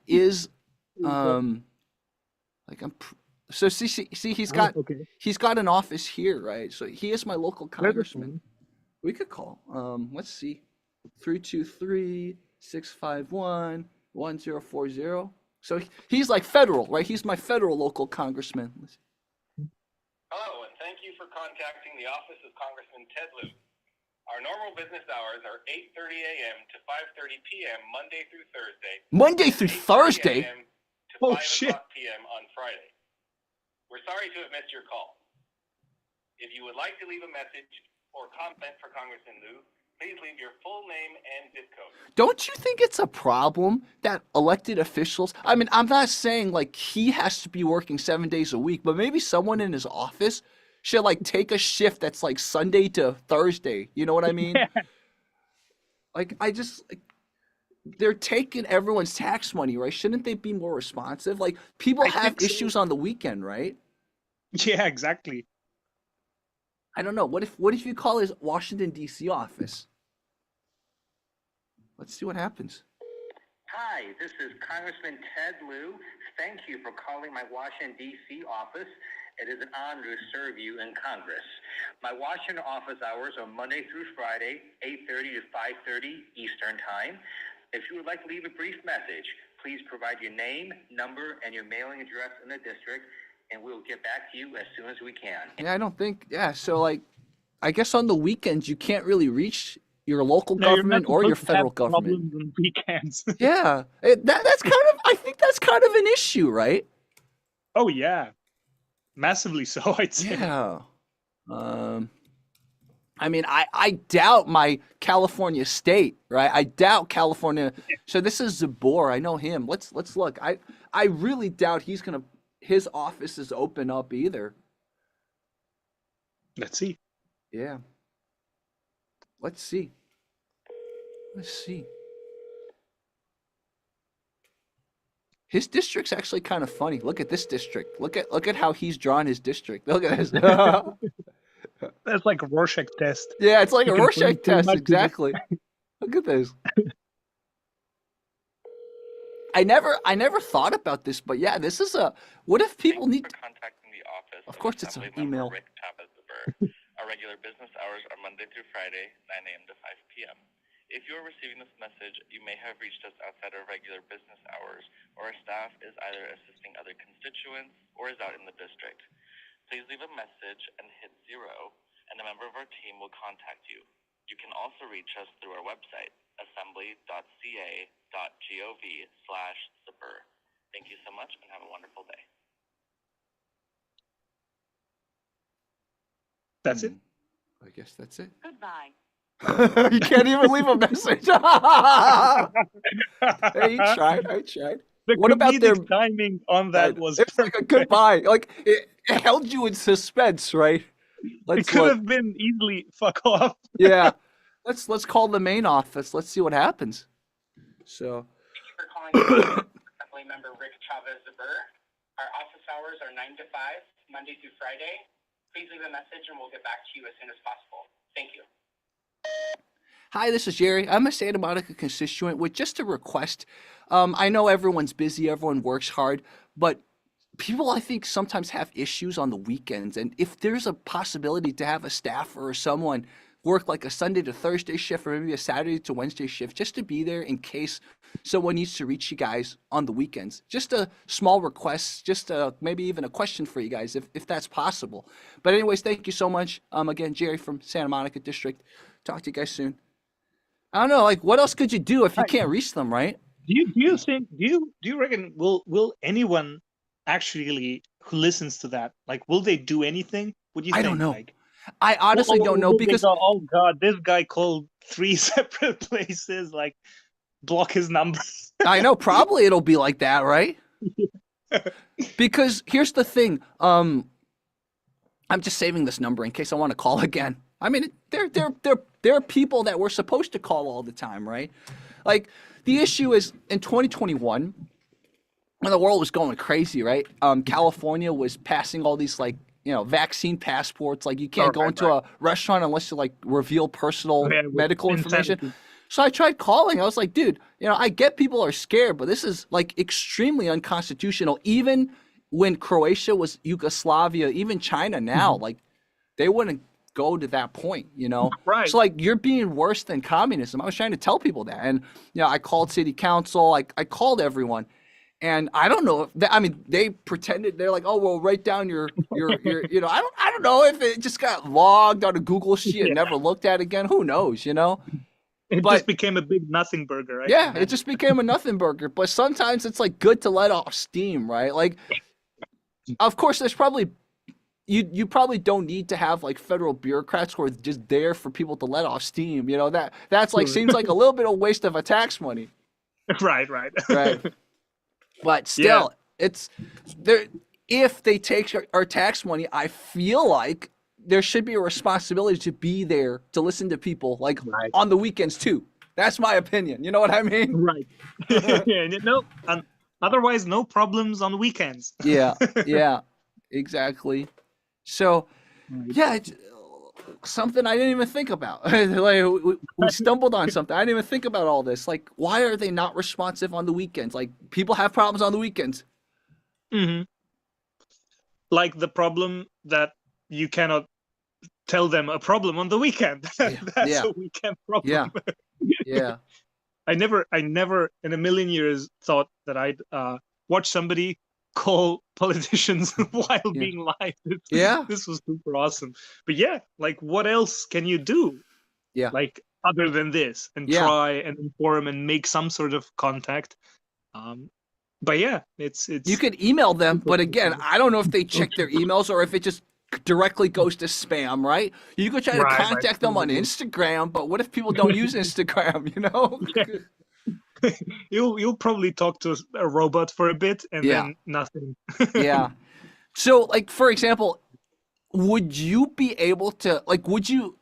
so see, he's got he's got an office here, right? So he is my local congressman. We could call. Let's see. 323-651-1040. So he's like federal, right? He's my federal local congressman. Hello, and thank you for contacting the office of Congressman Ted Lieu. Our normal business hours are 8:30 a.m. to 5:30 p.m. Monday through Thursday. Monday through 8:30 Thursday? a.m. to Oh, 5 shit. o'clock p.m. on Friday. We're sorry to have missed your call. If you would like to leave a message or comment for Congressman Lieu, please leave your full name and zip code. Don't you think it's a problem that elected officials, I mean, I'm not saying like he has to be working 7 days a week, but maybe someone in his office should like take a shift that's like Sunday to Thursday. You know what I mean? Like, they're taking everyone's tax money, right? Shouldn't they be more responsive? Like, people I have think so. issues on the weekend, right? Yeah, exactly. I don't know. What if you call his Washington, D.C. office? Let's see what happens. Hi, this is Congressman Ted Lieu. Thank you for calling my Washington, D.C. office. It is an honor to serve you in Congress. My Washington office hours are Monday through Friday, 8:30 to 5:30 Eastern Time. If you would like to leave a brief message, please provide your name, number, and your mailing address in the district, and we'll get back to you as soon as we can. Yeah, I don't think. Yeah, so like, I guess on the weekends you can't really reach your local No, you're government not or your supposed to have federal government. problems on weekends. Yeah, that's kind of. I think that's kind of an issue, right? Oh yeah, massively so. I'd say. Yeah. I mean, I doubt my California state, right? I doubt California. So this is Zabor. I know him. Let's look. I really doubt his office is open up either. Let's see. Yeah. Let's see. Let's see. His district's actually kind of funny. Look at this district. Look at how he's drawn his district. Look at this. That's like a Rorschach test. Yeah, it's like You a can Rorschach blend too test, much with it. exactly. Look at this. I never thought about this, but yeah, this is what if people Thank you need for contacting the office Of course it's Assembly an email. Member Rick Chavez. Our regular business hours are Monday through Friday, 9 a.m. to 5 p.m. If you are receiving this message, you may have reached us outside our regular business hours, or our staff is either assisting other constituents or is out in the district. Please leave a message and hit 0, and a member of our team will contact you. You can also reach us through our website, assembly.ca.gov/zipper. Thank you so much and have a wonderful day. That's it. I guess that's it. Goodbye. You can't even leave a message. Hey, I tried. The What about comedic their timing on that was it's like a perfect. goodbye. Like it held you in suspense, right? It could have been easily fuck off. Yeah. Let's call the main office. Let's see what happens. So Thank you for calling Assembly Member Rick Chavez. Our office hours are 9 to 5, Monday through Friday. Please leave a message and we'll get back to you as soon as possible. Thank you. hi, this is Jerry. I'm a Santa Monica constituent with just a request. I know everyone's busy, everyone works hard, but people I think sometimes have issues on the weekends. And if there's a possibility to have a staffer or someone work like a Sunday to Thursday shift or maybe a Saturday to Wednesday shift just to be there in case someone needs to reach you guys on the weekends. Just a small request, just maybe even a question for you guys if that's possible. But anyways, thank you so much. Again, Jerry from Santa Monica District. Talk to you guys soon. I don't know, like what else could you do if you can't reach them, right? Do you reckon will anyone actually who listens to that, like, will they do anything? What do you I think? don't know. Like, I honestly don't know will they because go, oh God, this guy called 3 separate places, like, block his number? I know probably it'll be like that, right? Because here's the thing. I'm just saving this number in case I want to call again. I mean, there are people that we're supposed to call all the time, right? Like the issue is in 2021 when the world was going crazy, right? California was passing all these like vaccine passports. Like you can't Oh, go right, into a restaurant unless you like reveal personal Yeah, with medical information. insanity. So I tried calling. I was like, dude, I get people are scared, but this is like extremely unconstitutional. Even when Croatia was Yugoslavia, even China now, like they wouldn't go to that point. Right. So like you're being worse than communism. I was trying to tell people that. And I called city council, I called everyone. And I don't know if I mean they pretended they're like, oh well, write down your I don't know if it just got logged on a Google sheet and Yeah. never looked at again. Who knows, It But- just became a big nothing burger, right? Yeah, it just became a nothing burger. But sometimes it's like good to let off steam, right? Like, of course, there's probably you probably don't need to have like federal bureaucrats who are just there for people to let off steam. That's like seems like a little bit of waste of a tax money, right. right? But still, it's there. If they take our tax money, I feel like there should be a responsibility to be there to listen to people like Right. on the weekends too. That's my opinion. You know what I mean? Right. And otherwise, no problems on weekends. Yeah, yeah, exactly. So, yeah, it's something I didn't even think about. Like we stumbled on something. I didn't even think about all this. Like, why are they not responsive on the weekends? Like, people have problems on the weekends. Hmm. Like the problem that you cannot tell them a problem on the weekend. That's Yeah. a weekend problem. Yeah, I never in a million years thought that I'd watch somebody call politicians while being live. Yeah. This was super awesome. But yeah, like what else can you do? Yeah. Like other than this, and Yeah. try and inform and make some sort of contact. But yeah, it's you could email them, but again, I don't know if they check their emails or if it just directly goes to spam, right? You could try to Right, contact them on probably. Instagram, but what if people don't use Instagram, You'll probably talk to a robot for a bit and Yeah. then nothing. Yeah. So, like, for example, would you be able to, like,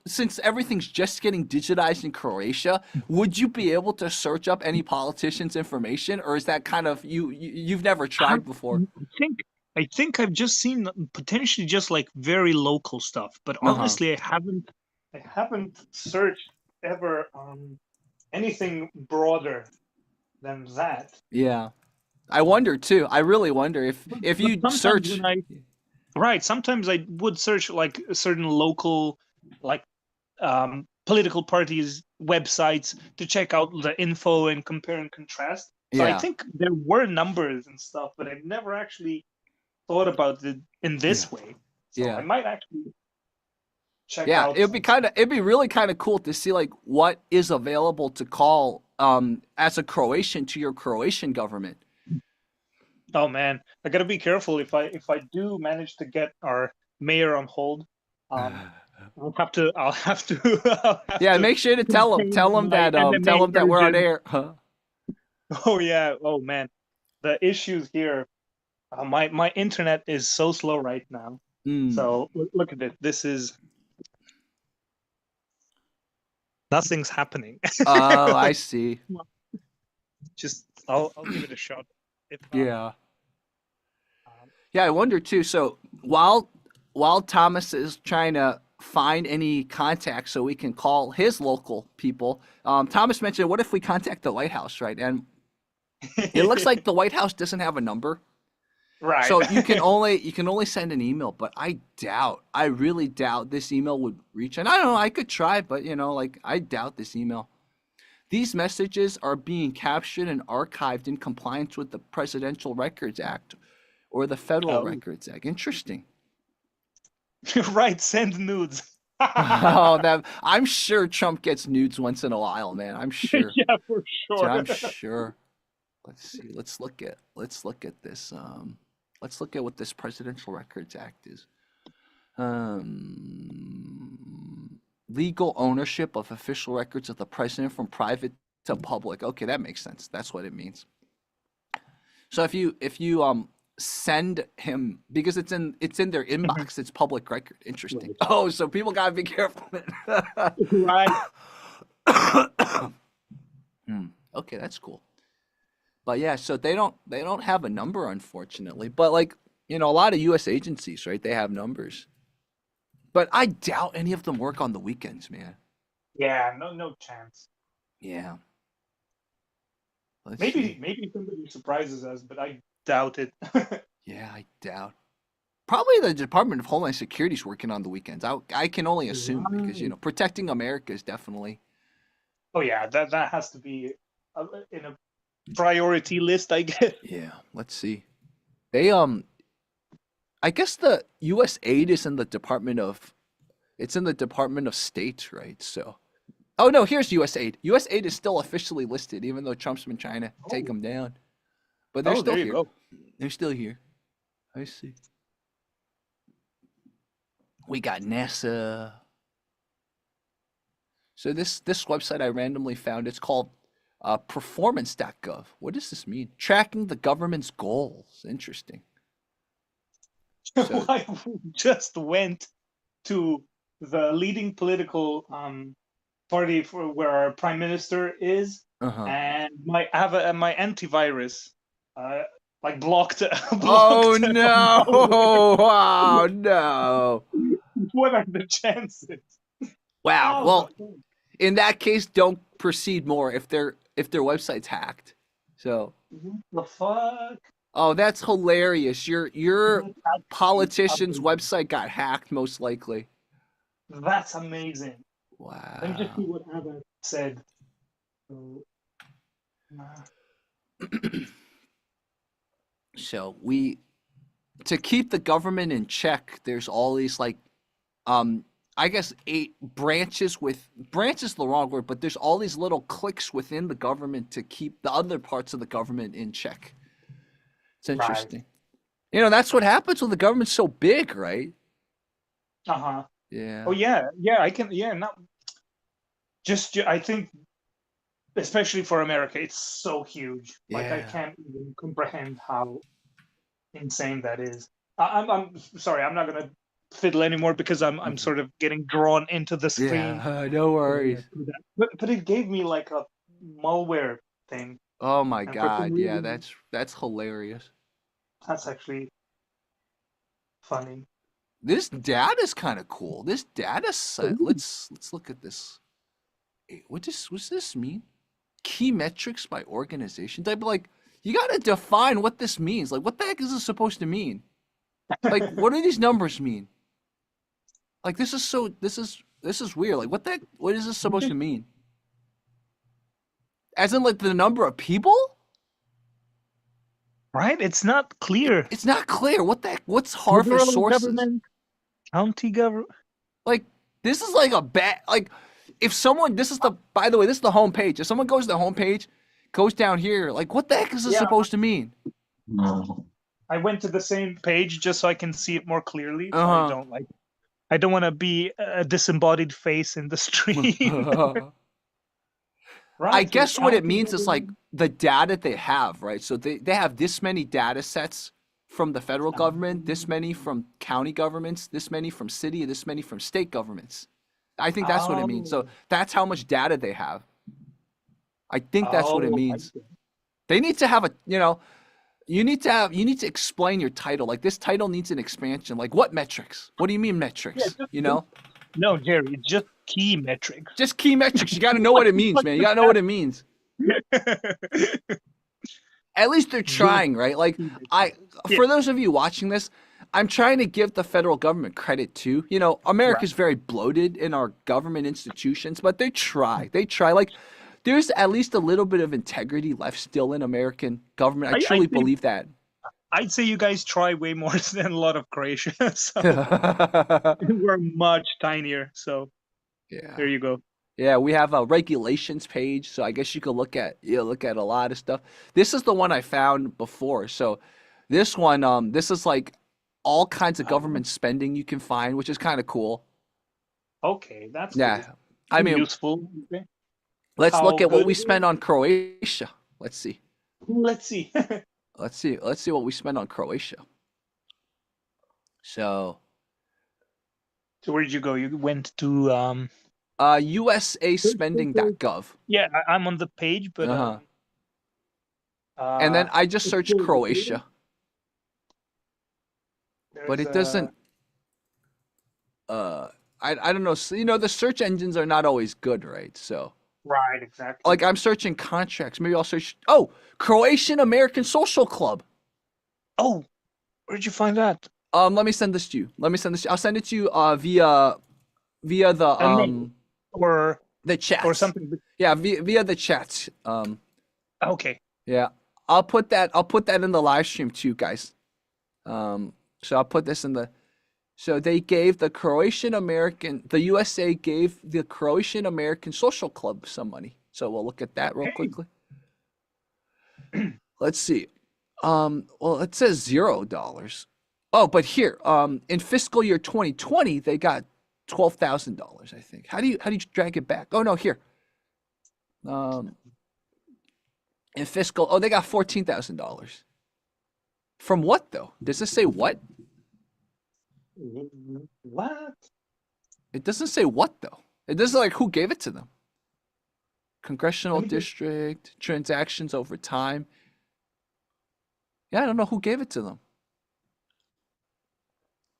since everything's just getting digitized in Croatia, would you be able to search up any politicians' information, or is that kind of you've never tried before? I think I've just seen potentially just like very local stuff, but honestly, I haven't searched ever anything broader than that. Yeah. I wonder too. I really wonder if you Sometimes search. Right. Sometimes I would search like certain local, like political parties' websites to check out the info and compare and contrast. So Yeah. I think there were numbers and stuff, but I've never actually thought about it in this way. So Yeah. I might actually check Yeah, out. it'd be really kind of cool to see like what is available to call as a Croatian to your Croatian government. Oh man, I gotta be careful if I do manage to get our mayor on hold. I'll have to. Yeah, make sure to tell him that we're on air. Oh yeah. Oh man, the issues here. My internet is so slow right now. So look at it. This is nothing's happening. Oh, I see. Just I'll give it a shot. Yeah. Yeah, I wonder too. So while Thomas is trying to find any contacts so we can call his local people, Thomas mentioned, what if we contact the White House, right? And it looks like the White House doesn't have a number. Right. So you can only send an email, but I really doubt this email would reach. And I don't know, I could try, but I doubt this email. These messages are being captured and archived in compliance with the Presidential Records Act or the Federal Records Act. Interesting. Right, send nudes. I'm sure Trump gets nudes once in a while, man. I'm sure. Yeah, for sure. I'm sure. Let's see. Let's look at this. Let's look at what this Presidential Records Act is. Legal ownership of official records of the president from private to public. Okay, that makes sense. That's what it means. So if you send him, because it's in their inbox, it's public record. Interesting. Oh, so people gotta be careful. Right. Okay, that's cool. But yeah, so they don't have a number, unfortunately. But like, a lot of U.S. agencies, right? They have numbers. But I doubt any of them work on the weekends, man. Yeah, no chance. Yeah. Let's Maybe see. maybe somebody surprises us, but I doubt it. Yeah, I doubt. Probably the Department of Homeland Security is working on the weekends. I can only assume because protecting America is definitely. Oh yeah, that has to be in a priority list, I guess. Yeah, let's see. They I guess the U.S. aid is in the Department of. It's in the Department of State, right? So. Oh no, here's U.S. aid. U.S. aid is still officially listed, even though Trump's been trying to take them down. But they're still there here. you go. They're still here. I see. We got NASA. So this website I randomly found, it's called performance.gov. What does this mean? Tracking the government's goals. Interesting. So, I just went to the leading political party for where our prime minister is, and my antivirus like blocked. Oh no! Oh no! What are the chances? Wow. Oh, Well, in that case, don't proceed more if their website's hacked. So. what the fuck? Oh, that's hilarious. Your politician's website got hacked, most likely. That's amazing. Wow. Let me just see what Abba said. So, So to keep the government in check, there's all these like, I guess 8 branches branches is the wrong word, but there's all these little cliques within the government to keep the other parts of the government in check. It's interesting. Right. That's what happens when the government's so big, right? Yeah. Oh yeah, I can. Yeah, not just. I think, especially for America, it's so huge. Like I Yeah. can't even comprehend how insane that is. I'm sorry. I'm not gonna fiddle anymore because I'm sort of getting drawn into the screen. Yeah. No worries. But it gave me like a malware thing. Oh my And for God. some Yeah, reason- that's hilarious. That's actually funny. This data's kind of cool. This data set. Let's look at this. Hey, what's this mean? Key metrics by organizations. I'd be like, you gotta define what this means. Like, what the heck is this supposed to mean? Like, what do these numbers mean? Like, this is weird. Like, what is this supposed to mean? As in, like, the number of people? Right? It's not clear. It's not clear. What the heck? What's Harvard Federal sources? government, county government. Like, this is like a bad, like, if someone, by the way, this is the homepage. If someone goes to the homepage, goes down here, like, what the heck is this supposed to mean? I went to the same page just so I can see it more clearly. So I don't want to be a disembodied face in the street. Right, I guess what it means is like the data they have, right? So they have this many data sets from the federal government, this many from county governments, this many from city, and this many from state governments. I think that's what it means. So that's how much data they have. I think that's what it means. They need to have you need to explain your title. Like, this title needs an expansion. Like, what metrics? What do you mean metrics? No, Jerry, it's just key metrics. Just key metrics. You got to know what it means, man. You got to know what it means. At least they're trying, right? Like, for those of you watching this, I'm trying to give the federal government credit too. America's very bloated in our government institutions, but they try. They try. Like, there's at least a little bit of integrity left still in American government. I truly believe that. I'd say you guys try way more than a lot of Croatia. So we're much tinier. So Yeah. there you go. Yeah, we have a regulations page, so I guess you could look at a lot of stuff. This is the one I found before. So this one, this is like all kinds of Oh, government spending you can find, which is kind of cool. okay, that's cool. Yeah. I mean, Useful. Okay. let's How look at what good we it is? spend on Croatia. Let's see. Let's see. Let's see what we spend on Croatia. So, So where did you go? You went to usaspending.gov. yeah, I'm on the page, but Uh-huh. And then I just it's searched still the data. Croatia, but There's it doesn't I don't know. So, you know, the search engines are not always good, right? So, right, exactly. like I'm searching contracts. Maybe I'll search Croatian American Social Club. Oh, where'd you find that? Let me send this to you. I'll send it to you via the A name or chats. or something. Yeah, via the chats. Okay. Yeah. I'll put that in the live stream too, guys. So I'll put this in the So they gave the USA gave the Croatian American Social Club some money. So we'll look at that real Hey. quickly. Let's see. Well, it says $0. Oh, but here, in fiscal year 2020, they got $12,000, I think. How do you drag it back? Oh no, here. In fiscal, they got $14,000. From what though? Does this say what? What? It doesn't say what though. It doesn't like who gave it to them. Congressional Let me just- district, transactions over time. Yeah, I don't know who gave it to them.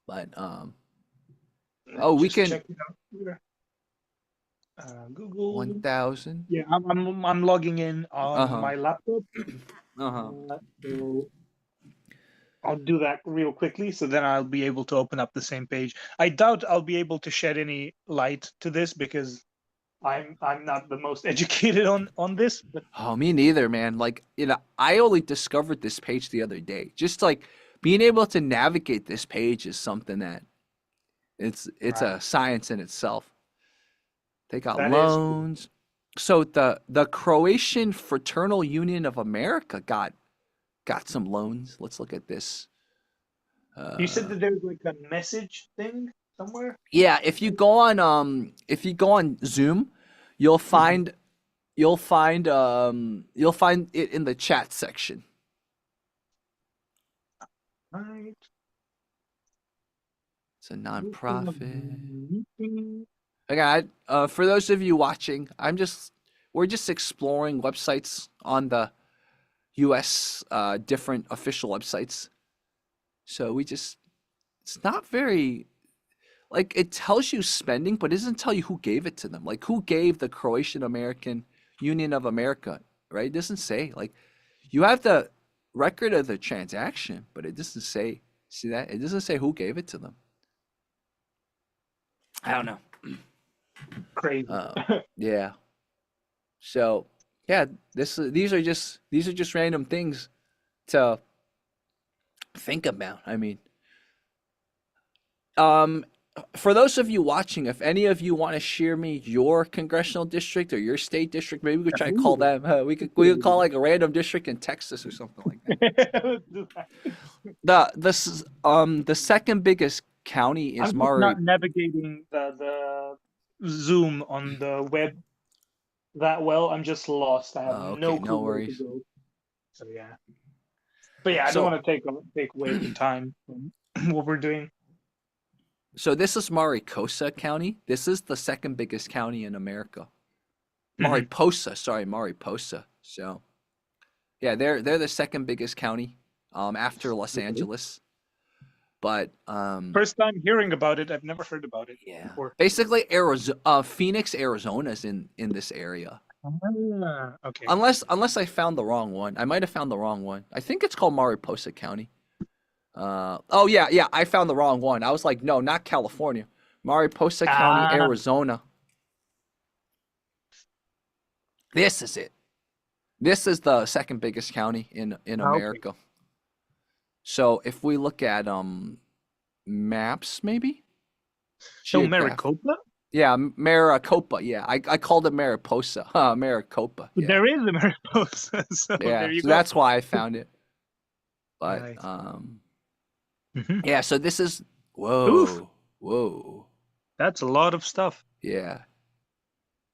But we Just can check it out here. Google. 1,000. Yeah, I'm logging in on Uh-huh. my laptop. So I'll do that real quickly, so then I'll be able to open up the same page. I doubt I'll be able to shed any light to this because I'm not the most educated on this. But Oh, me neither, man. Like, you know, I only discovered this page the other day. Just like being able to navigate this page is something that it's a Right. science in itself. They got That is cool. loans. So the Croatian Fraternal Union of America got some loans. Let's look at this. You said that there's like a message thing somewhere. Yeah, if you go on Zoom, you'll find you'll find it in the chat section. Right. It's a nonprofit. Meeting. Again, for those of you watching, we're just exploring websites on the U.S. Different official websites. So it's not very, like, it tells you spending, but it doesn't tell you who gave it to them. Like, who gave the Croatian American Union of America, right? It doesn't say. Like, you have the record of the transaction, but it doesn't say. See that? It doesn't say who gave it to them. I don't know. Crazy. Yeah. So yeah, these are just random things to think about. I mean, for those of you watching, if any of you want to share me your congressional district or your state district, maybe we could try to call them. We could call like a random district in Texas or something like that. The second biggest county is I'm just Maury. not navigating the Zoom on the web that well. I'm just lost. I have Okay, no no clue where to worries. go. So yeah. But yeah, I So- don't want to take away the time from what we're doing. So this is Mariposa County. This is the second biggest county in America. Mariposa. So yeah, they're the second biggest county after Los Angeles. But First time hearing about it. I've never heard about it yeah. before. Basically Phoenix, Arizona is in this area. Okay. Unless I found the wrong one. I might have found the wrong one. I think it's called Mariposa County. Oh yeah, I found the wrong one. I was like, no, not California. Mariposa County, Arizona. This is it. This is the second biggest county in America. So if we look at maps, maybe. So Geograph- Maricopa? Yeah, Maricopa. Yeah, I called it Mariposa. Maricopa. Yeah, There is a Mariposa, so yeah. there you So go. that's why I found it. But Nice. Mhm. yeah. So this is Oof, whoa. that's a lot of stuff. Yeah.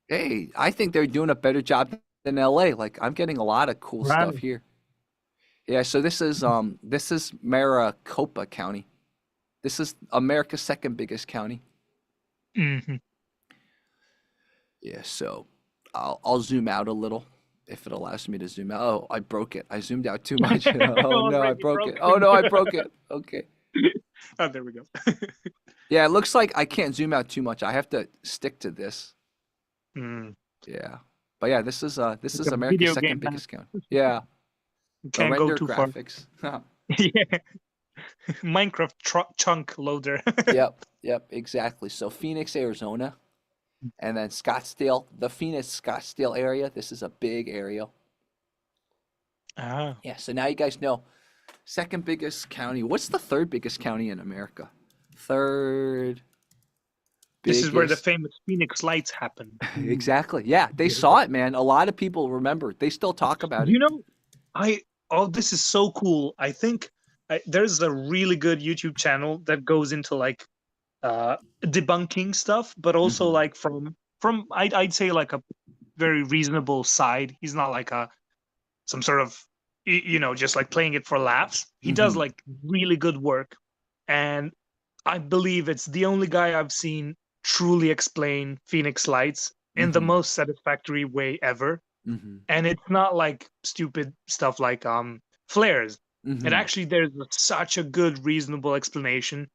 Hey, I think they're doing a better job than LA. Like I'm getting a lot of cool stuff Right. here. Yeah. So this is Maricopa County. This is America's second biggest county. Hmm. Yeah. So I'll zoom out a little if it allows me to zoom out. Oh, I broke it. I zoomed out too much. Oh no, I Already broke it. broken. Oh no, I broke it. Okay. Oh, there we go. Yeah, it looks like I can't zoom out too much. I have to stick to this. Mm. Yeah. But yeah, this is Like a America's video second game biggest county. Yeah. You The can't go render too far. graphics. Yeah. Minecraft chunk loader. Yep, exactly. So Phoenix, Arizona, and then Scottsdale, the Phoenix Scottsdale area. This is a big area. Ah. Yeah, so now you guys know second biggest county. What's the third biggest county in America? Third This is where the biggest. famous Phoenix Lights happen. Exactly. Yeah, they saw it, man. A lot of people remember. They still talk about it. You know, this is so cool. I think there's a really good YouTube channel that goes into like debunking stuff, but also Mhm. like from I'd say like a very reasonable side. He's not like some sort of just like playing it for laughs. He does Mhm. like really good work, and I believe it's the only guy I've seen truly explain Phoenix Lights in the Mhm. most satisfactory way ever. Mhm. And it's not like stupid stuff like flares. And Mhm. actually, there's such a good, reasonable explanation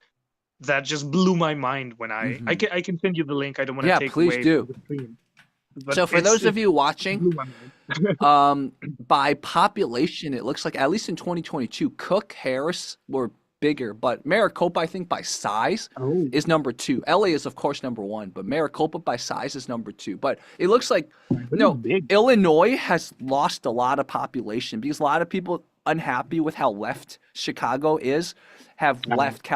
that just blew my mind when Mhm. I can send you the link. I don't want Yeah, to take please away do. from the stream, but So for those it of you watching, blew my mind. by population, it looks like at least in 2022, Cook, Harris were bigger, but Maricopa, I think by size, Oh, is number two. LA is of course number one, but Maricopa by size is number two. But it looks like but it's big. Illinois has lost a lot of population because a lot of people unhappy with how left Chicago is have left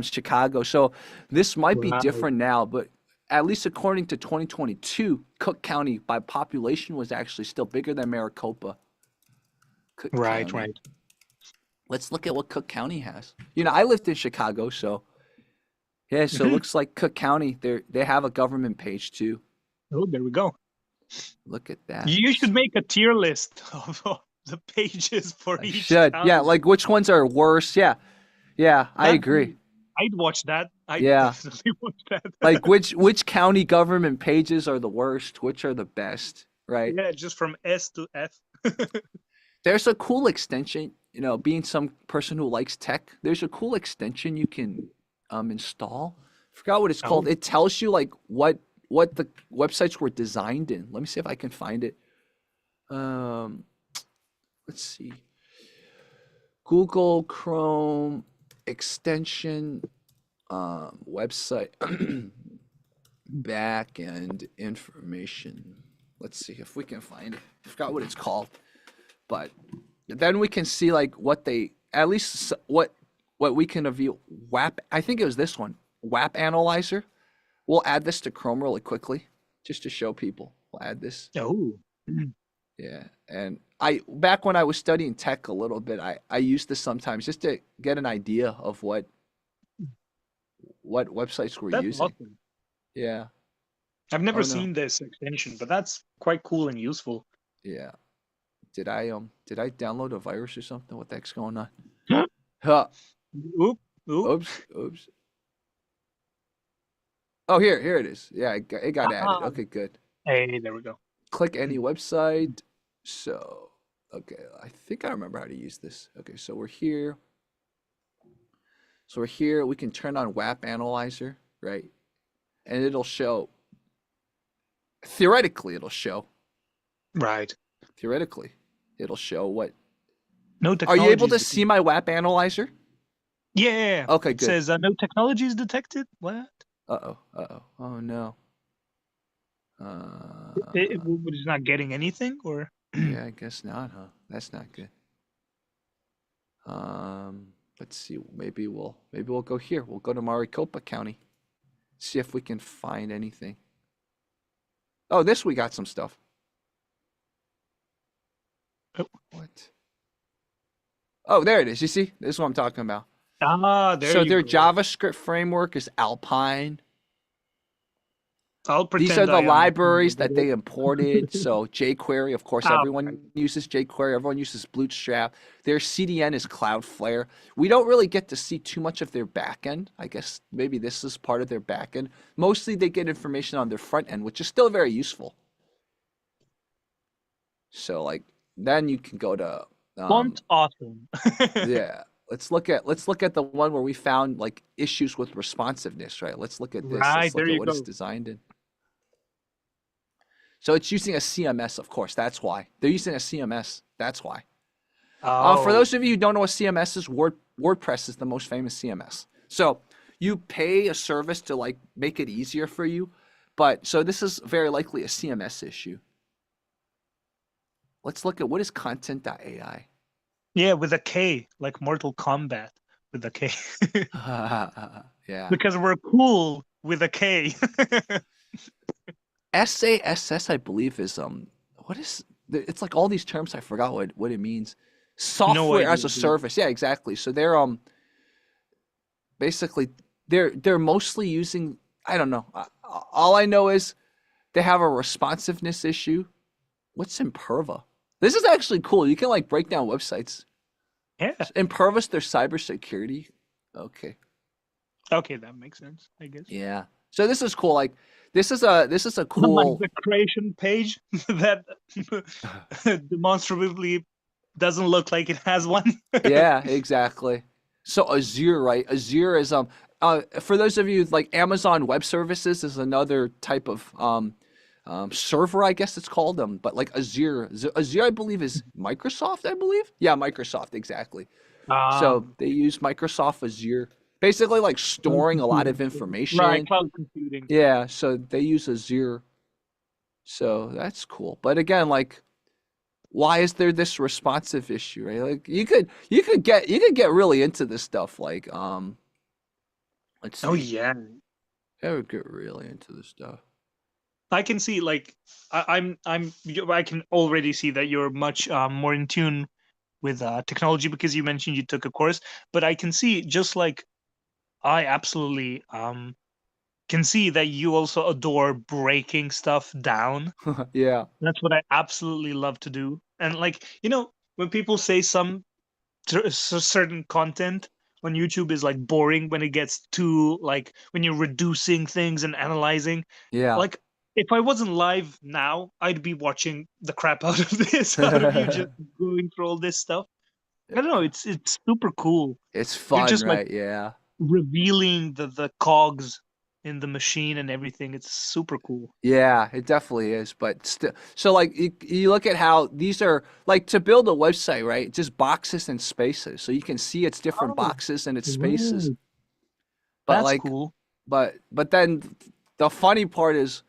Chicago. So this might be Wow. different now, but at least according to 2022, Cook County by population was actually still bigger than Maricopa. Cook Right, County. right. Let's look at what Cook County has. You know, I lived in Chicago, so yeah. So it looks like Cook County, they have a government page too. Oh, there we go. Look at that. You should make a tier list of the pages for I each should. Yeah, county. like which ones are worse? Yeah, I That'd agree. be- I'd watch that. I'd Yeah. definitely watch that. Like which county government pages are the worst? Which are the best? Right. Yeah, just from S to F. There's a cool extension, you know, being some person who likes tech, there's a cool extension you can install. Forgot what it's called. Oh. It tells you like what the websites were designed in. Let me see if I can find it. Let's see. Google Chrome extension website backend information. Let's see if we can find it. I forgot what it's called. But then we can see like what they at least what we can review. WAP. I think it was this one. WAP analyzer. We'll add this to Chrome really quickly, just to show people. We'll add this. Oh. Yeah, and I back when I was studying tech a little bit, I used this sometimes just to get an idea of what websites we're That's using. awesome. Yeah. I've never Oh no. seen this extension, but that's quite cool and useful. Yeah. Did I download a virus or something? What the heck's going on? Huh. Oop, oop. Oops. Oh, here it is. Yeah, it got added. Ah. Okay, good. Hey, there we go. Click any website. So, okay, I think I remember how to use this. Okay, so we're here. We can turn on WAP Analyzer, right? And it'll show, theoretically, Right. what. No Are technology. you able to see my WAP Analyzer? Yeah. Okay, It good. says no technologies detected. What? Uh-oh. Oh, no. What is not getting anything, or? Yeah, I guess not, huh? That's not good. Let's see. Maybe we'll go here. We'll go to Maricopa County. See if we can find anything. Oh, this we got some stuff. Oh. What? Oh, there it is. You see? This is what I'm talking about. There So you their go. JavaScript framework is Alpine. I'll These pretend are the I am libraries familiar that with they it. imported. So jQuery, of course, Ah, everyone uses jQuery. Everyone uses Bootstrap. Their CDN is Cloudflare. We don't really get to see too much of their backend. I guess maybe this is part of their backend. Mostly they get information on their front end, which is still very useful. So like then you can go to Font awesome. yeah. Let's look at the one where we found like issues with responsiveness, right? Let's look at this. Right, Let's look there at you what it's go. designed in. So it's using a CMS, of course. That's why. They're using a CMS. That's why. For Oh, those of you who don't know what CMS is, WordPress is the most famous CMS. So you pay a service to like make it easier for you. But so this is very likely a CMS issue. Let's look at what is content.ai. yeah, with a K, like Mortal Kombat with a K. Yeah. Because we're cool with a K. SASS, I believe, is what is it's like all these terms I forgot what it means. No Software as idea, a dude. service. Yeah, exactly. So they're basically they're mostly using, I don't know. All I know is they have a responsiveness issue. What's Imperva? This is actually cool. You can like break down websites. Yeah. Imperva's their cybersecurity. Okay. Okay, that makes sense, I guess. Yeah. So this is cool. Like this is a Like cool the creation page that demonstrably doesn't look like it has one. Yeah, exactly. So Azure, right? Azure is for those of you like Amazon Web Services is another type of server, I guess it's called but like Azure I believe is Microsoft, I believe. Yeah, Microsoft, exactly. So they use Microsoft Azure, basically like storing a lot of information. Right, cloud computing. Yeah, so they use Azure. So that's cool. But again, like why is there this responsive issue, right? Like you could get really into this stuff like let's see. Oh yeah. I would get really into this stuff. I can see like I can already see that you're much more in tune with technology because you mentioned you took a course, but I can see just like I absolutely can see that you also adore breaking stuff down. Yeah. That's what I absolutely love to do. And like, when people say some certain content on YouTube is like boring when it gets too like when you're reducing things and analyzing, Yeah. like if I wasn't live now, I'd be watching the crap out of this, out of you just going through all this stuff. I don't know, it's super cool. It's You're fun, just like right? Yeah. revealing the cogs in the machine and everything. It's super cool. Yeah, it definitely is. But still, so like you look at how these are like to build a website, right? Just boxes and spaces. So you can see it's different Oh, boxes and it's spaces. right. But That's like cool. but then the funny part is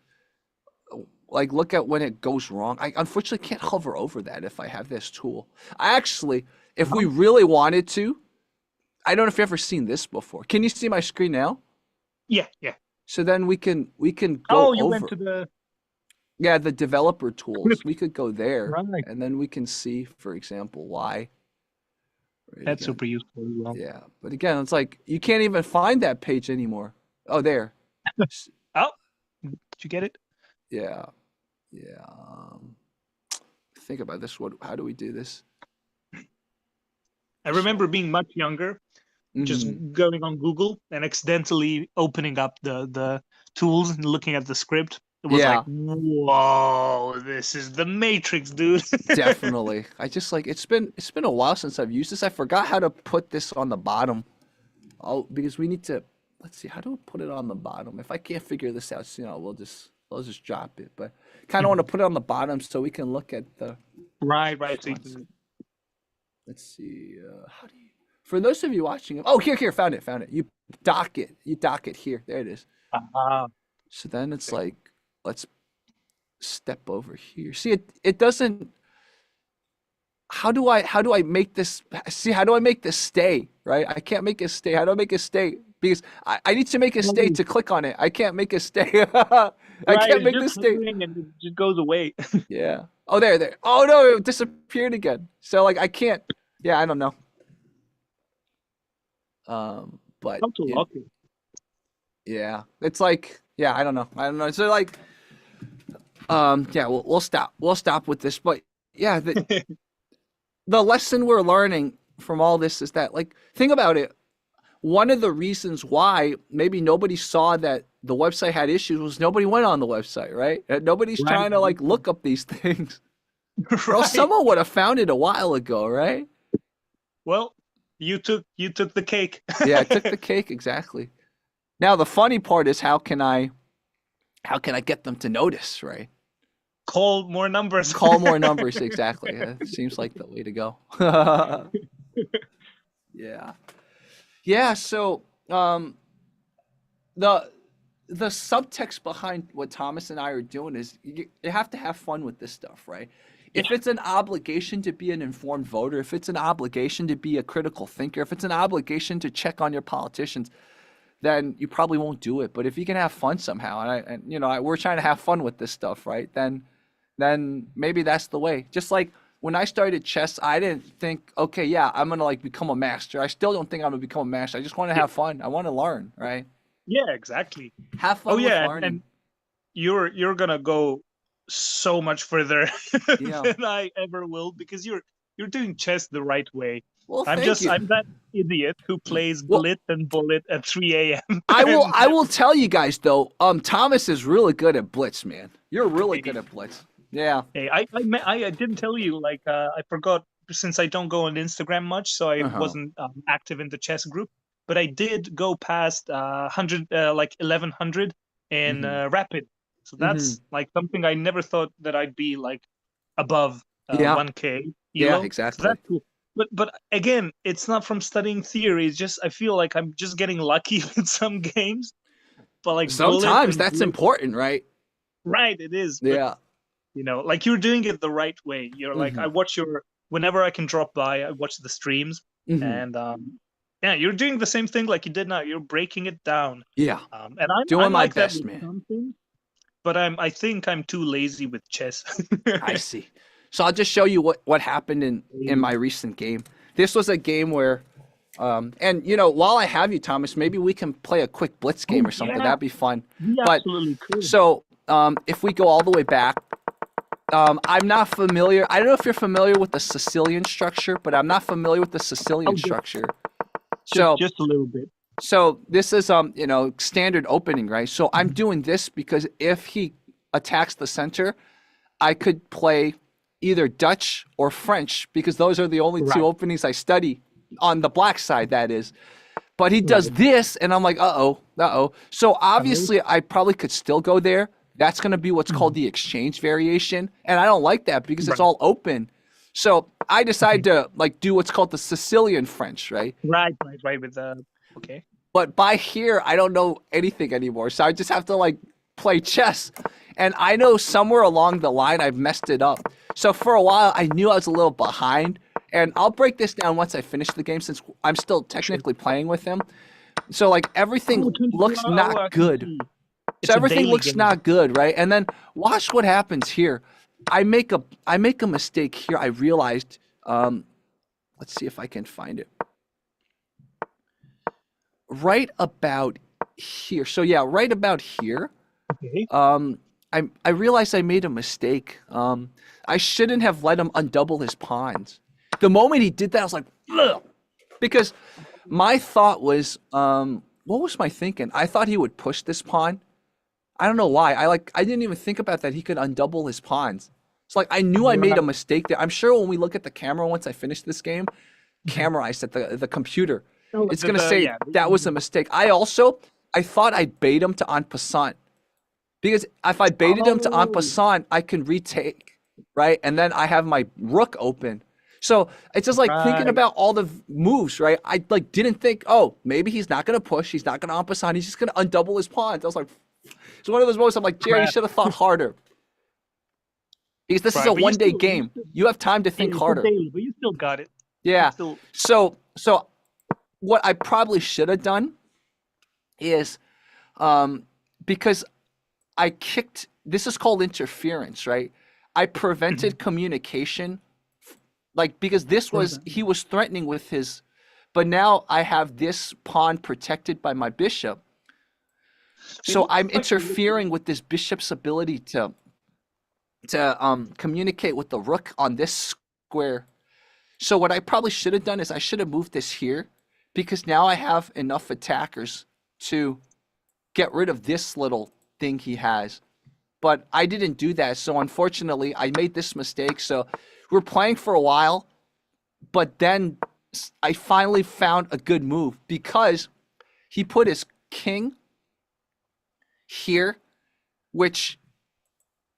like look at when it goes wrong. I unfortunately can't hover over that if I have this tool. I actually, if we really wanted to, I don't know if you've ever seen this before. Can you see my screen now? Yeah. So then we can go Oh, you over went to the the developer tools. script. We could go there Right. and then we can see, for example, why. Right, That's again. super useful as well. Yeah, but again, it's like you can't even find that page anymore. Oh, there. Oh, did you get it? Yeah. Yeah. Think about this. How do we do this? I remember being much younger, just Mhm. going on Google and accidentally opening up the tools and looking at the script. It was Yeah. like, whoa, this is the Matrix, dude. Definitely. I just like it's been a while since I've used this. I forgot how to put this on the bottom. Oh, because we need to let's see, how do I put it on the bottom? If I can't figure this out, I'll just drop it. But kind of want to put it on the bottom so we can look at the Right. So you Let's can- let's see. How do you for those of you watching? Oh, here, found it. You dock it. Here. There it is. So then it's like, let's step over here. See, it doesn't. how do I make this see? How do I make this stay? Right? I can't make it stay. How do I make it stay? Because I need to make it stay to click on it. I can't make it stay. I Right, can't it's make just this stay. hovering and it just goes away. Yeah. Oh, there. Oh no, it disappeared again. So like I can't. Yeah, I don't know. But How to lock it? yeah, it's like yeah, I don't know. So like, yeah, we'll stop. We'll stop with this. But yeah, the lesson we're learning from all this is that like think about it. One of the reasons why maybe nobody saw that the website had issues was nobody went on the website, right? And nobody's Right. trying to like look up these things. Or else Right. someone would have found it a while ago, right? Well, you took the cake. Yeah, I took the cake exactly. Now the funny part is how can I get them to notice, right? Call more numbers. Call more numbers, exactly. It seems like the way to go. Yeah. Yeah, so the subtext behind what Thomas and I are doing is you have to have fun with this stuff, right? If it's an obligation to be an informed voter, if it's an obligation to be a critical thinker, if it's an obligation to check on your politicians, then you probably won't do it. But if you can have fun somehow, and we're trying to have fun with this stuff, right? Then maybe that's the way. Just like when I started chess, I didn't think, okay, yeah, I'm gonna like become a master. I still don't think I'm gonna become a master. I just want to have fun. I want to learn, right? Yeah, exactly. Have fun Oh with yeah, learning. and you're gonna go so much further Yeah. than I ever will because you're doing chess the right way. Well, I'm thank you. that idiot who plays Well- Blitz and Bullet at 3 a.m. I And- will tell you guys though, Thomas is really good at blitz, man. You're really good at blitz. Yeah. Hey, I didn't tell you, like, I forgot since I don't go on Instagram much, so I Uh-huh. wasn't active in the chess group. But I did go past 100, like 1100 in Rapid. So that's like something I never thought that I'd be like above Yeah. 1K. Yeah, elo. So exactly. that's cool. But again, it's not from studying theory. It's just I feel like I'm just getting lucky with some games. But like Bullet Sometimes and that's Blitz- important, right? right, it is. But Yeah. like you're doing it the right way. You're like, Mhm. I watch whenever I can drop by, I watch the streams, Mhm. and yeah, you're doing the same thing like you did now. You're breaking it down, Yeah. and I'm Doing my like that best, with man. some things, but I think I'm too lazy with chess. I see. So I'll just show you what happened in my recent game. This was a game where, and while I have you, Thomas, maybe we can play a quick blitz game or something. yeah. That'd be fun. We But- absolutely could. So if we go all the way back, I'm not familiar. I don't know if you're familiar with the Sicilian structure, but I'm not familiar with the Sicilian Okay. structure. So just a little bit. So this is standard opening, right? So I'm doing this because if he attacks the center, I could play either Dutch or French because those are the only Right. two openings I study on the black side, that is. But he does this, and I'm like, uh-oh. So obviously, I probably could still go there. That's going to be what's called the exchange variation, and I don't like that because it's Right. all open. So I decide to like do what's called the Sicilian French, right? Right, with the okay. But by here, I don't know anything anymore. So I just have to like play chess. And I know somewhere along the line, I've messed it up. So for a while, I knew I was a little behind. And I'll break this down once I finish the game since I'm still technically playing with him. So like everything Oh, 24 looks hour, I not can good. see. It's So a everything daily looks game. not good, right? And then watch what happens here. I make a mistake here. I realized, let's see if I can find it. Right about here. So yeah, right about here. Okay. I realized I made a mistake. I shouldn't have let him undouble his pawns. The moment he did that, I was like, ugh! Because my thought was, what was my thinking? I thought he would push this pawn. I don't know why. I didn't even think about that he could undouble his pawns. It's like I knew I made a mistake there. I'm sure when we look at the camera once I finish this game, I said the computer. Oh, It's gonna say that was a mistake. I thought I bait him to en passant. Because if I baited him to en passant, I can retake, right? And then I have my rook open. So it's just like thinking Right. about all the moves, right? I like didn't think, oh, maybe he's not gonna push, he's not gonna en passant, he's just gonna undouble his pawns. I was like, it's one of those moments I'm like, Jerry, you should have thought harder. because this is Right, a but you one-day still, game. You have time to think it's harder. daily, but you still got it. Yeah. Still, So what I probably should have done is because I kicked. This is called interference, right? I prevented communication, like because this was he was threatening with his, but now I have this pawn protected by my bishop. So looks I'm like you're looking- interfering with this bishop's ability to communicate with the rook on this square. So what I probably should have done is I should have moved this here, because now I have enough attackers to get rid of this little thing he has. But I didn't do that, so unfortunately I made this mistake. So we're playing for a while, but then I finally found a good move because he put his king here, which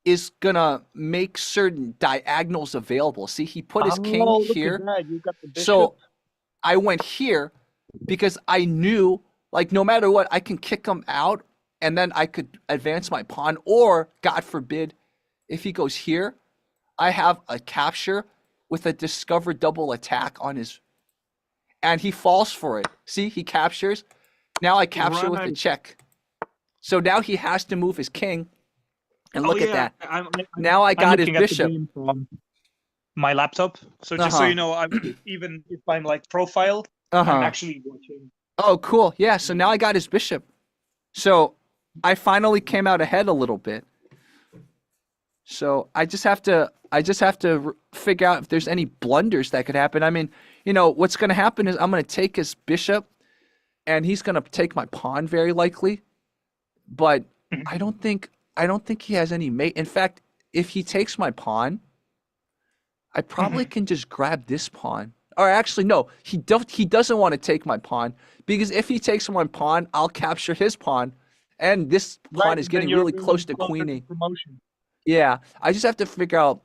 is gonna make certain diagonals available. See, he put his king look at here. that. You got the bishop. So I went here because I knew, like, no matter what, I can kick him out and then I could advance my pawn. Or, God forbid, if he goes here, I have a capture with a discovered double attack on his, and he falls for it. See, he captures. Now I capture with a Right. check. So now he has to move his king. And look at that. I'm Now I got his looking at the bishop. game from my laptop. So just so Uh-huh. you know, even if I'm like profiled, Uh-huh. I'm actually watching. Oh, cool. Yeah, so now I got his bishop. So I finally came out ahead a little bit. So I just have to figure out if there's any blunders that could happen. I mean, what's going to happen is I'm going to take his bishop and he's going to take my pawn very likely. But I don't think he has any mate. In fact, if he takes my pawn, I probably can just grab this pawn. Or actually, no, he doesn't want to take my pawn, because if he takes my pawn, I'll capture his pawn, and this pawn is getting really close to queening. Promotion. Yeah, I just have to figure out.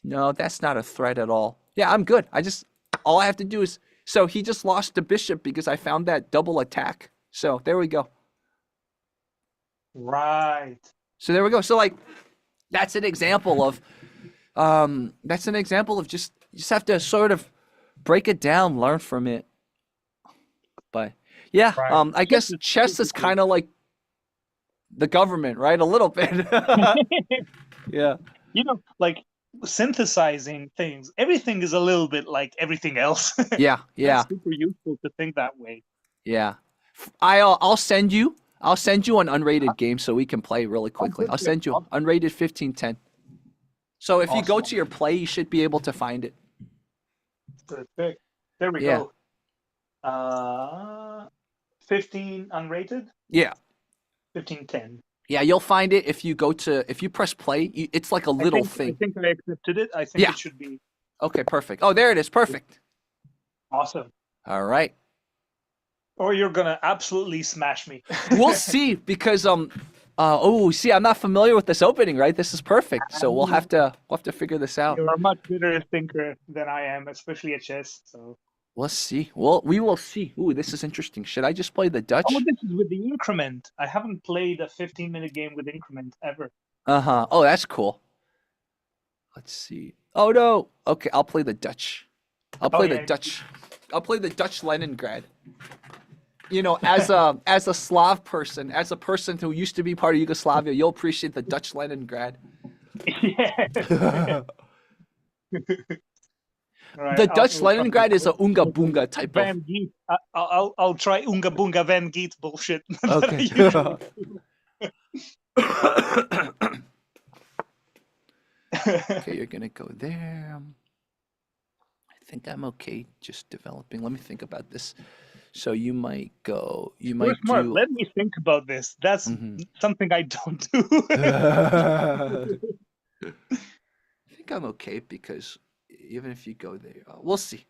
No, that's not a threat at all. Yeah, I'm good. All I have to do is. So he just lost the bishop because I found that double attack. So there we go. Right. So there we go. So like, that's an example of just you just have to sort of break it down, learn from it. But yeah, Right. I guess chess is kind of like the government, right? A little bit. Yeah. Like synthesizing things. Everything is a little bit like everything else. Yeah. Yeah. It's super useful to think that way. Yeah. I'll send you an unrated game so we can play really quickly. I'll send you unrated 1510. So if you go to your play, you should be able to find it. Perfect. There we Yeah. go. 15 unrated, Yeah. 1510. Yeah, you'll find it if you press play. It's like a little I thing. think I accepted it. I think Yeah. it should be Okay, perfect. Oh, there it is. Perfect. awesome. All right. Or you're gonna absolutely smash me. We'll see, because see, I'm not familiar with this opening, right? This is perfect. So we'll have to figure this out. You're a much better thinker than I am, especially at chess. So. We'll see. We will see. Ooh, this is interesting. Should I just play the Dutch? Oh, this is with the increment. I haven't played a 15-minute game with increment ever. Uh-huh. Oh, that's cool. Let's see. Oh no. Okay, I'll play the Dutch. I'll play the Dutch. I'll play the Dutch Leningrad. As a Slav person, as a person who used to be part of Yugoslavia, you'll appreciate the Dutch Leningrad. Yeah. Right, The Dutch Leningrad is a Unga Bunga type of. Van Geet. I'll try Unga Bunga Van Geet bullshit. Okay. Okay, you're gonna go there. I think I'm okay just developing. Let me think about this. So you might go. You might You're smart. do. Let me think about this. That's something I don't do. I think I'm okay, because even if you go there, we'll see.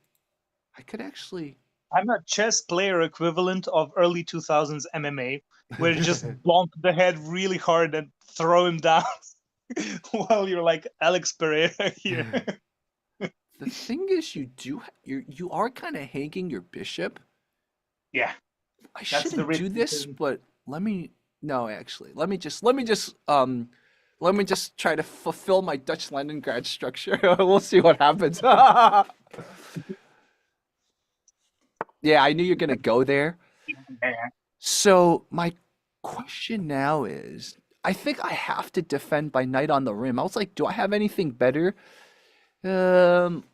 I could actually. I'm a chess player equivalent of early 2000s MMA, where you just bump the head really hard and throw him down while you're like Alex Pereira here. The thing is, you are kind of hanging your bishop. Yeah. I That's the shouldn't do risky this, thing. but let me just let me just try to fulfill my Dutch Leningrad structure. We'll see what happens. Yeah, I knew you're gonna go there. So my question now is, I think I have to defend by Knight on the Rim. I was like, do I have anything better? Um,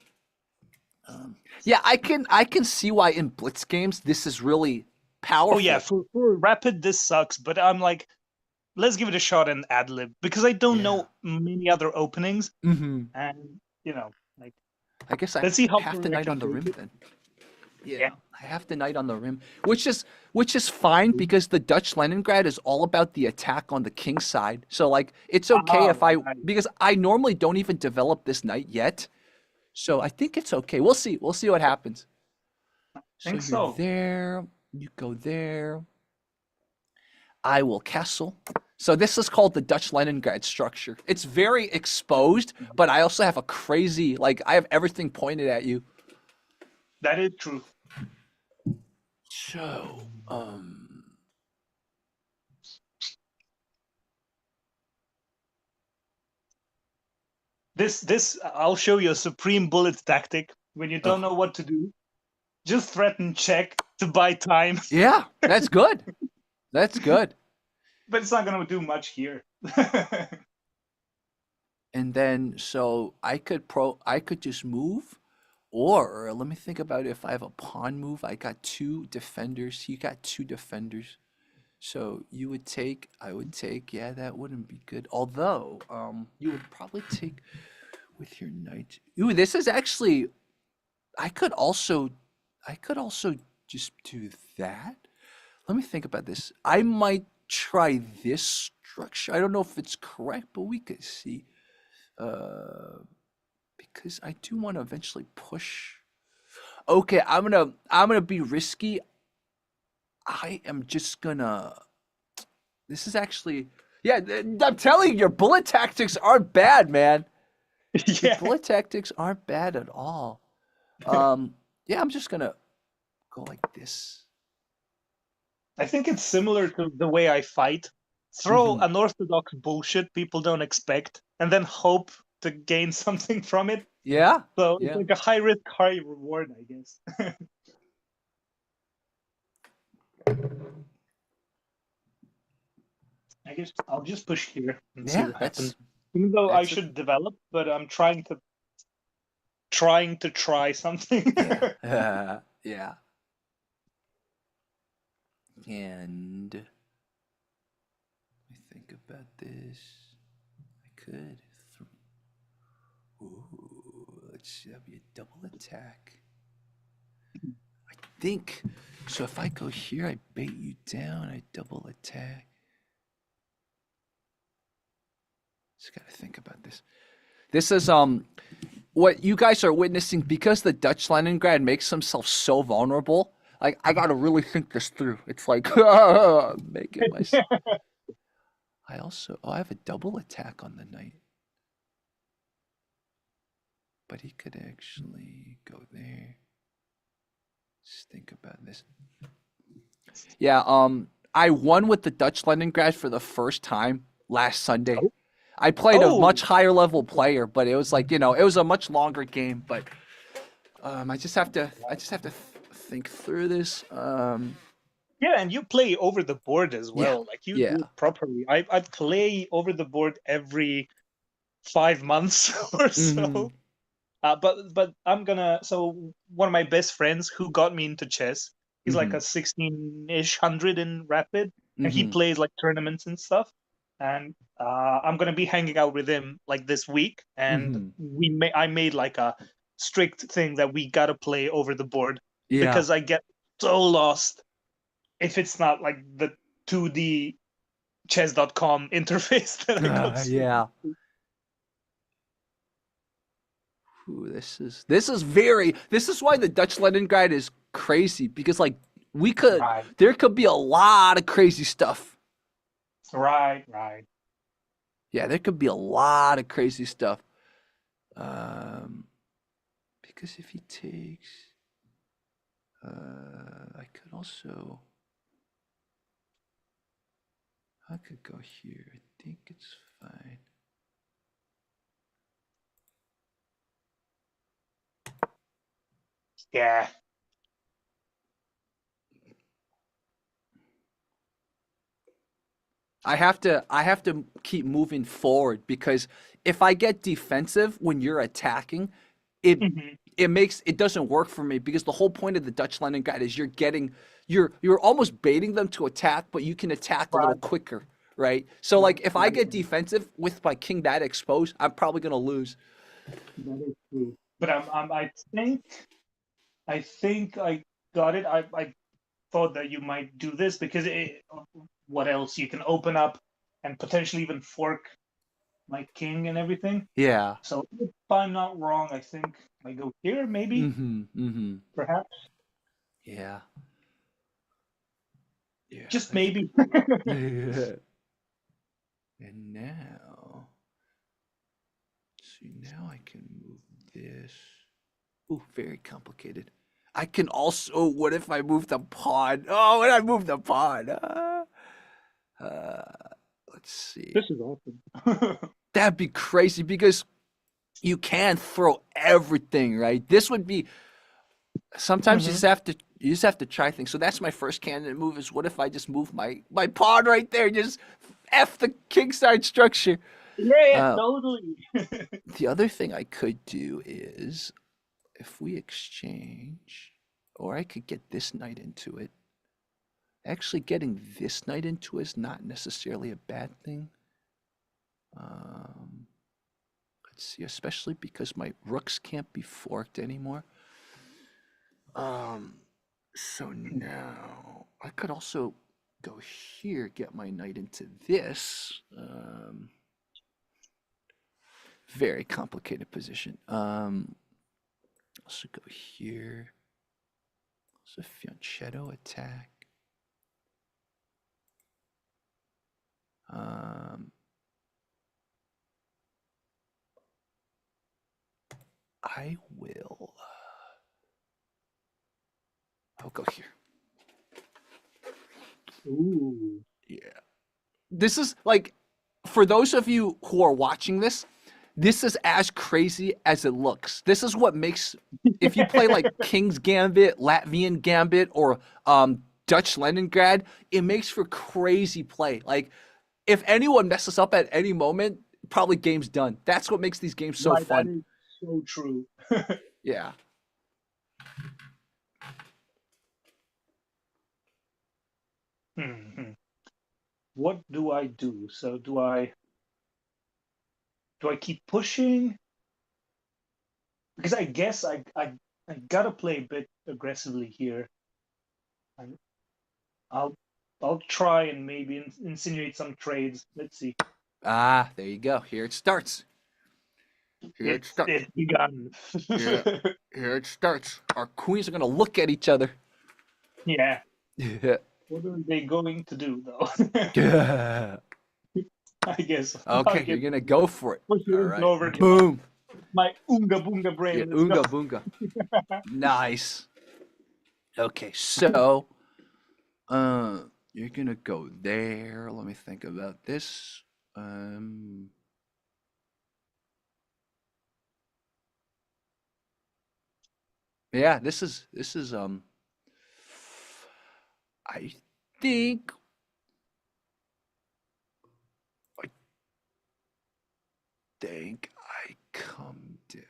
yeah, I can see why in blitz games this is really Oh yeah, powerful. for rapid this sucks, but I'm like, let's give it a shot and ad lib because I don't Yeah. know many other openings, Mm-hmm. and like I guess I let's see how have far to I Knight can on the take Rim it. then. Yeah. Yeah, I have to Knight on the Rim, which is fine because the Dutch Leningrad is all about the attack on the king side. So like it's okay if I Right. because I normally don't even develop this knight yet. So I think it's okay. We'll see. We'll see what happens. So Think you're so. there, you go there. I will castle. So this is called the Dutch Leningrad structure. It's very exposed, but I also have a crazy like I have everything pointed at you. That is true. So, This I'll show you a supreme bullet tactic when you don't oh, know what to do. Just threaten check to buy time, yeah, that's good. That's good. but it's not gonna do much here. And then so I could just move, or let me think about if I have a pawn move. I got two defenders. He got two defenders. So you would take, I would take. Yeah, that wouldn't be good. Although, you would probably take with your knight. Ooh, this is actually. I could also, I could also just do that. Let me think about this. I might try this structure. I don't know if it's correct, but we could see. Uh, because I do want to eventually push. Okay, I'm gonna be risky. I am just gonna. This is actually. Yeah, I'm telling you, your bullet tactics aren't bad, man. Your Yeah. bullet tactics aren't bad at all. Um, yeah, I'm just gonna go like this. I think it's similar to the way I fight. Throw Hmm. unorthodox bullshit people don't expect, and then hope to gain something from it. Yeah, So it's yeah. like a high risk, high reward, I guess. I guess I'll just push here and see Yeah, what happens. that's Even though I that's a should develop, but I'm trying to try something. yeah. Yeah. And let me think about this. I could. Ooh, let's see. That'd be a double attack. I think. So if I go here, I bait you down. I double attack. Just gotta think about this. This is what you guys are witnessing because the Dutch Leningrad makes himself so vulnerable. Like I gotta really think this through. It's like making myself. I also I have a double attack on the knight, but he could actually go there. Just think about this. Yeah, I won with the Dutch Leningrad for the first time last Sunday. Oh, I played a oh, much higher level player, but it was like, it was a much longer game, but I just have to think through this. yeah, and you play over the board as Yeah. well. Like you Yeah. do it properly. I play over the board every 5 months or Mhm. so. But I'm gonna. So one of my best friends who got me into chess, he's like Mhm. a 16-ish hundred in rapid, and he Mhm. plays like tournaments and stuff. And I'm gonna be hanging out with him like this week, and Mhm. I made like a strict thing that we gotta play over the board Yeah. because I get so lost if it's not like the 2D chess.com interface that I go through. Yeah. Ooh, this is why the Dutch Leningrad is crazy because like we could Right, there could be a lot of crazy stuff. right. Yeah, there could be a lot of crazy stuff. Um, because if he takes, I could also, I could go here. I think it's fine. Yeah. I have to keep moving forward because if I get defensive when you're attacking, it Mhm. it doesn't work for me because the whole point of the Dutch London guide is you're almost baiting them to attack, but you can attack a little Right. quicker, right? So like if I Right. get defensive with my king that exposed, I'm probably gonna lose. That is true. But I think I got it. I thought that you might do this because what else? You can open up and potentially even fork my king and everything. Yeah. So if I'm not wrong, I think I go here, maybe, Mm-hmm. Mm-hmm. perhaps, Yeah. Yeah. just That's maybe. good. And now, see, now I can move this. Ooh, very complicated. I can also. What if I move the pawn? Oh, what if I move the pawn? Uh, let's see. This is awesome. That'd be crazy because you can throw everything, right? This would be. Sometimes Mhm. you just have to try things. So that's my first candidate move. Is what if I just move my pawn right there? Just f the kingside structure. Yeah, Uh, totally. the other thing I could do is if we exchange, or I could get this knight into it. Actually, getting this knight into it is not necessarily a bad thing. Um, let's see, especially because my rooks can't be forked anymore. Um, so now I could also go here, get my knight into this. Very complicated position. Also go here. So fianchetto attack. Um, I will. I'll go here. Ooh. Yeah. This is like, for those of you who are watching this is as crazy as it looks. This is what makes, if you play like King's Gambit, Latvian Gambit, or Dutch Leningrad, it makes for crazy play. Like, if anyone messes up at any moment, probably game's done. That's what makes these games so Right, that fun. is so true. Yeah. Mhm. What do I do? So do I keep pushing? Because I guess I gotta play a bit aggressively here. And I'll I'll try and maybe insinuate some trades. Let's see. Ah, there you go. Here it starts. Here it starts. It's begun. Yeah. Here it starts. Our queens are gonna look at each other. Yeah. Yeah. What are they going to do though? Yeah. I guess I'll Okay, you're get gonna go for it. push All it right. over Boom. my unga bunga Yeah, brain. Let's go. unga boonga. Nice. Okay, so uh you're gonna go there. Let me think about this. Um yeah, this is I think I think I come down.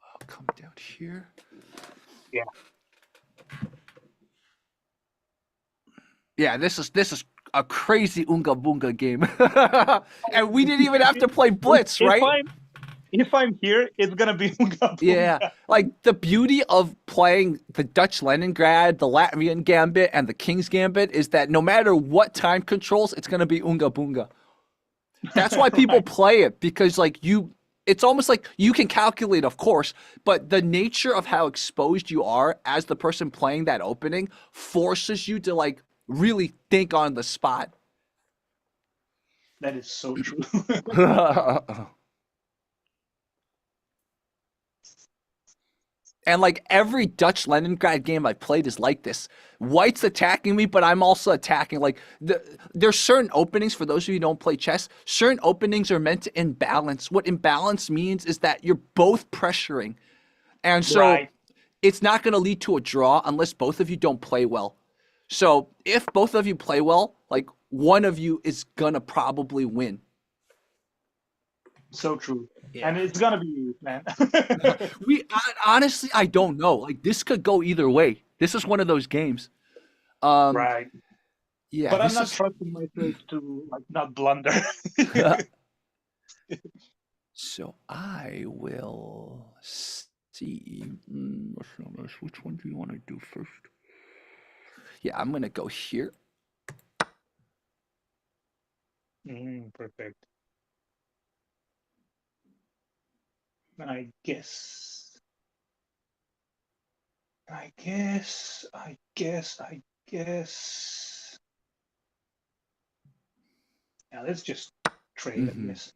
I'll come down here. Yeah. Yeah, this is a crazy Unga Bunga game. And we didn't even have to play Blitz, If right? I'm here, it's gonna be unga Yeah. bunga. Like the beauty of playing the Dutch Leningrad, the Latvian Gambit, and the King's Gambit is that no matter what time controls, it's gonna be Unga Bunga. That's why people Right. play it because like it's almost like you can calculate, of course, but the nature of how exposed you are as the person playing that opening forces you to like really think on the spot. That is so true. And like every Dutch Leningrad game I played is like this. White's attacking me, but I'm also attacking. Like there's certain openings for those of you who don't play chess. Certain openings are meant to imbalance. What imbalance means is that you're both pressuring, and so Right. it's not going to lead to a draw unless both of you don't play well. So if both of you play well, like one of you is gonna probably win. So true. Yeah. And it's gonna be you, man. Honestly, I don't know. Like this could go either way. This is one of those games. Right. Yeah, But I'm this not is. trusting myself to like not blunder. So I will see. Which one do you want to do first? Yeah, I'm gonna go here. Perfect. I guess. Yeah, let's just trade, I guess.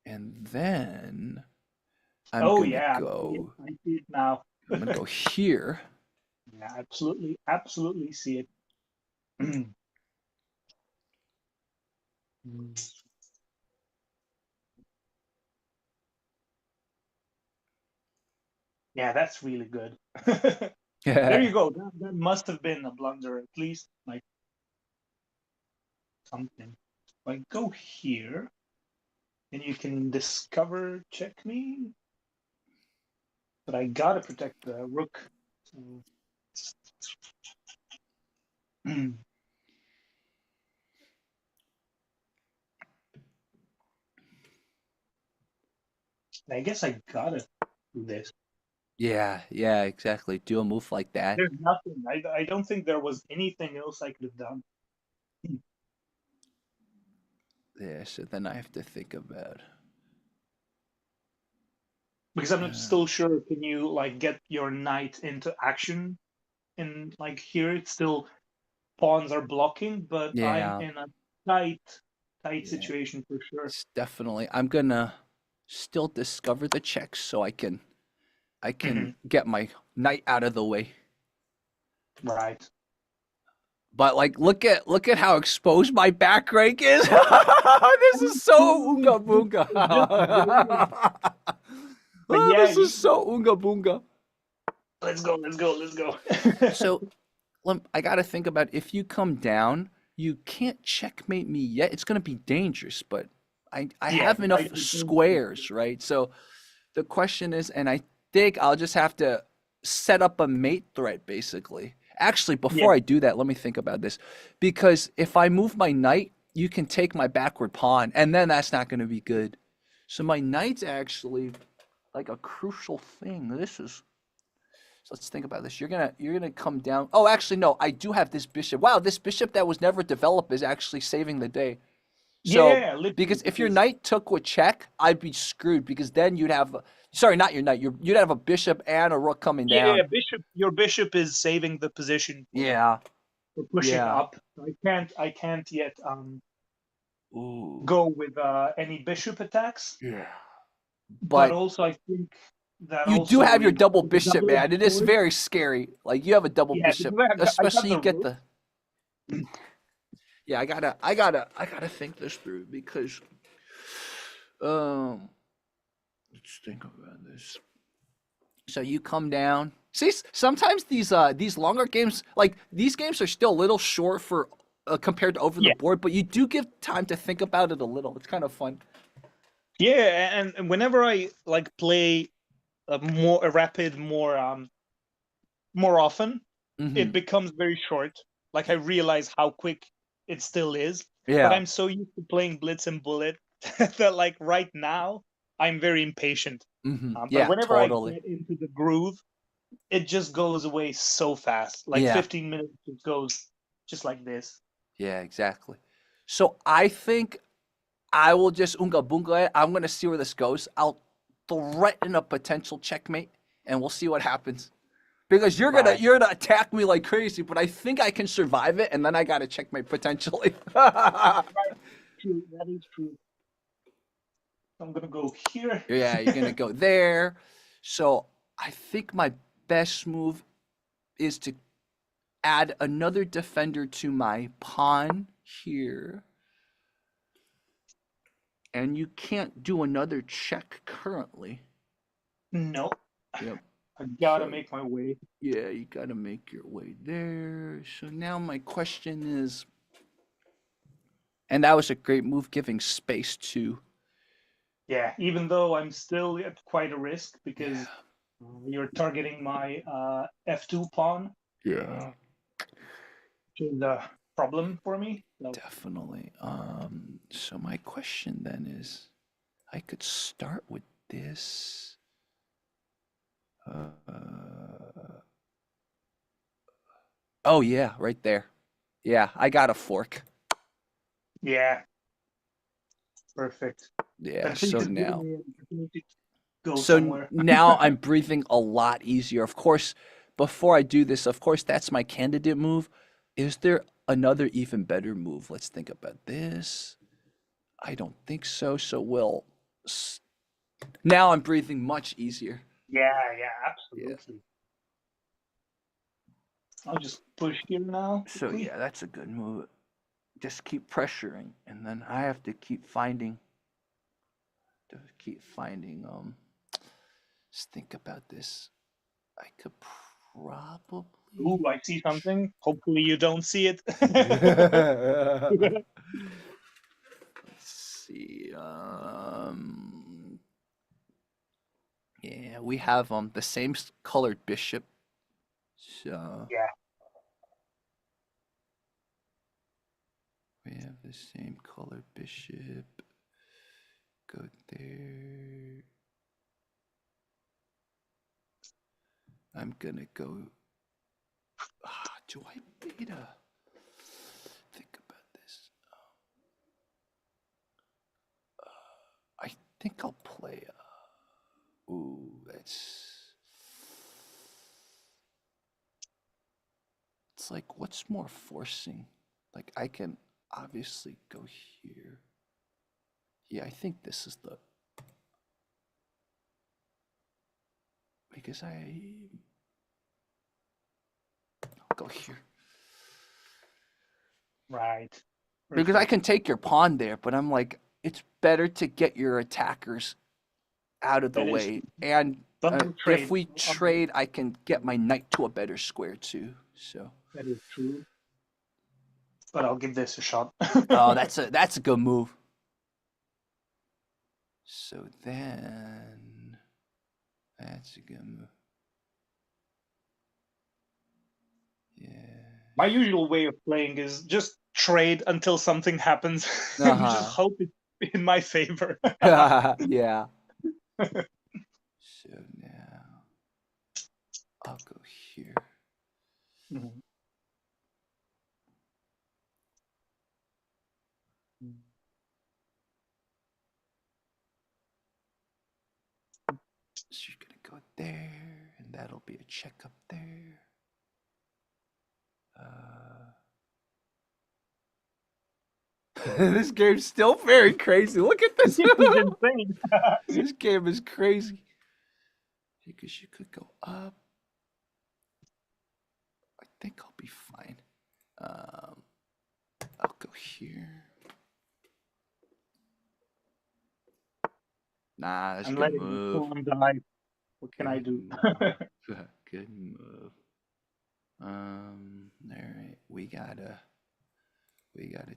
And then I'm Oh gonna yeah, go. I see it now. I'm gonna go here. Yeah, absolutely see it. Yeah, that's really good. There you go. That must have been a blunder, at least like something. Like go here, and you can discover check me. But I gotta protect the rook. So... I guess I gotta do this. Yeah, exactly. Do a move like that. There's nothing. I don't think there was anything else I could have done. Yeah, so then I have to think about. Because I'm not still sure. Can you like get your knight into action? And like here, it's still pawns are blocking, but I'm Yeah, in a tight situation for sure. it's definitely. I'm gonna still discover the checks so I can get my knight out of the way. Right. But like, look at how exposed my back rank is. This is so unga bunga. Oh, yeah, this is so unga bunga. Let's go. So, I got to think about if you come down, you can't checkmate me yet. It's going to be dangerous, but I have enough squares, right? So the question is, and I think I'll just have to set up a mate threat, basically. Actually, before I do that, let me think about this. Because if I move my knight, you can take my backward pawn, and then that's not going to be good. So my knight's actually like a crucial thing. So let's think about this. You're gonna come down. Oh, actually, no. I do have this bishop. Wow, this bishop that was never developed is actually saving the day. So, because if your knight took with check, I'd be screwed because then you'd have, sorry, not your knight. You'd have a bishop and a rook coming down. Yeah, your bishop is saving the position. Yeah. For pushing up. I can't yet go with any bishop attacks. Yeah. But also, I think that you do have your double bishop, man. It is very scary. Like you have a double bishop, especially you get the. Yeah, I gotta think this through because, let's think about this. So you come down. See, sometimes these longer games, like these games, are still a little short for compared to over the board, but you do give time to think about it a little. It's kind of fun. Yeah, and whenever I like play more rapid, more often, it becomes very short. Like I realize how quick it still is. Yeah. But I'm so used to playing blitz and bullet that like right now I'm very impatient. But whenever I get into the groove, it just goes away so fast. Like 15 minutes it goes just like this. Yeah, exactly. So I think I will just unga bunga it. I'm gonna see where this goes. I'll threaten a potential checkmate, and we'll see what happens. Because you're gonna attack me like crazy, but I think I can survive it, and then I gotta checkmate potentially. True, that is true. I'm gonna go here. Yeah, you're gonna go there. So I think my best move is to add another defender to my pawn here. And you can't do another check currently. No, Yep. I gotta So- make my way. Yeah, you got to make your way there. So now my question is, and that was a great move, giving space to. Yeah, even though I'm still at quite a risk because you're targeting my f2 pawn, Yeah, which is a problem for me. So, definitely. So my question then is, I could start with this. Oh yeah, right there. Yeah, I got a fork. yeah, perfect. Yeah, At least so it's giving now. me an opportunity to go So somewhere. now I'm breathing a lot easier. Of course, before I do this, of course, that's my candidate move. Is there another even better move? Let's think about this. I don't think so. So now I'm breathing much easier. Yeah, absolutely. I'll just push here now. So quickly. yeah, that's a good move. Just keep pressuring, and then I have to keep finding. Just think about this. I could probably. Ooh, I see something. Hopefully you don't see it. Let's see. Yeah, we have the same colored bishop. So Yeah. we have the same colored bishop. Go there. I'm gonna go. Do I beta? Think about this. I think I'll play. Ooh, that's. It's like, what's more forcing? Like, I can obviously go here. Yeah, I think this is the. Because I'll go here. Right. Because I can take your pawn there, but I'm like, it's better to get your attackers out of the That is way. And Bundle if trade. we trade, I can get my knight to a better square too. So. That is true. But I'll give this a shot. Oh, that's a good move. So then, that's a good move. Yeah. My usual way of playing is just trade until something happens and Uh-huh. just hope it's in my favor. Yeah. So now I'll go here. Mhm. So you're gonna go there, and that'll be a check up there. This game's still very crazy. Look at this. This is insane. This game is crazy. Because you could go up. I think I'll be fine. I'll go here. Nah, that's a I'm good letting move. the pawn die. What can I do? Good move. All right, we gotta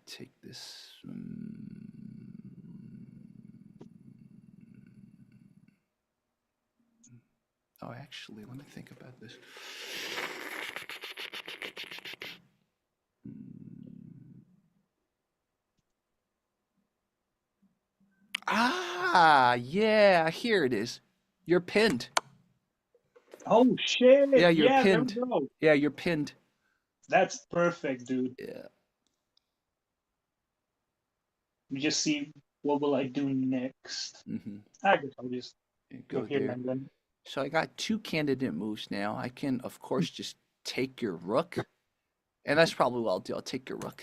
take this. Oh, actually, let me think about this. Ah, yeah, here it is. You're pinned. Oh shit! Yeah, you're There pinned. we go. Yeah, you're pinned. That's perfect, dude. Yeah. We just see what will I do next. Mm-hmm. I guess I'll just Go go here there. and then. So I got two candidate moves now. I can, of course, just take your rook. And that's probably what I'll do. I'll take your rook.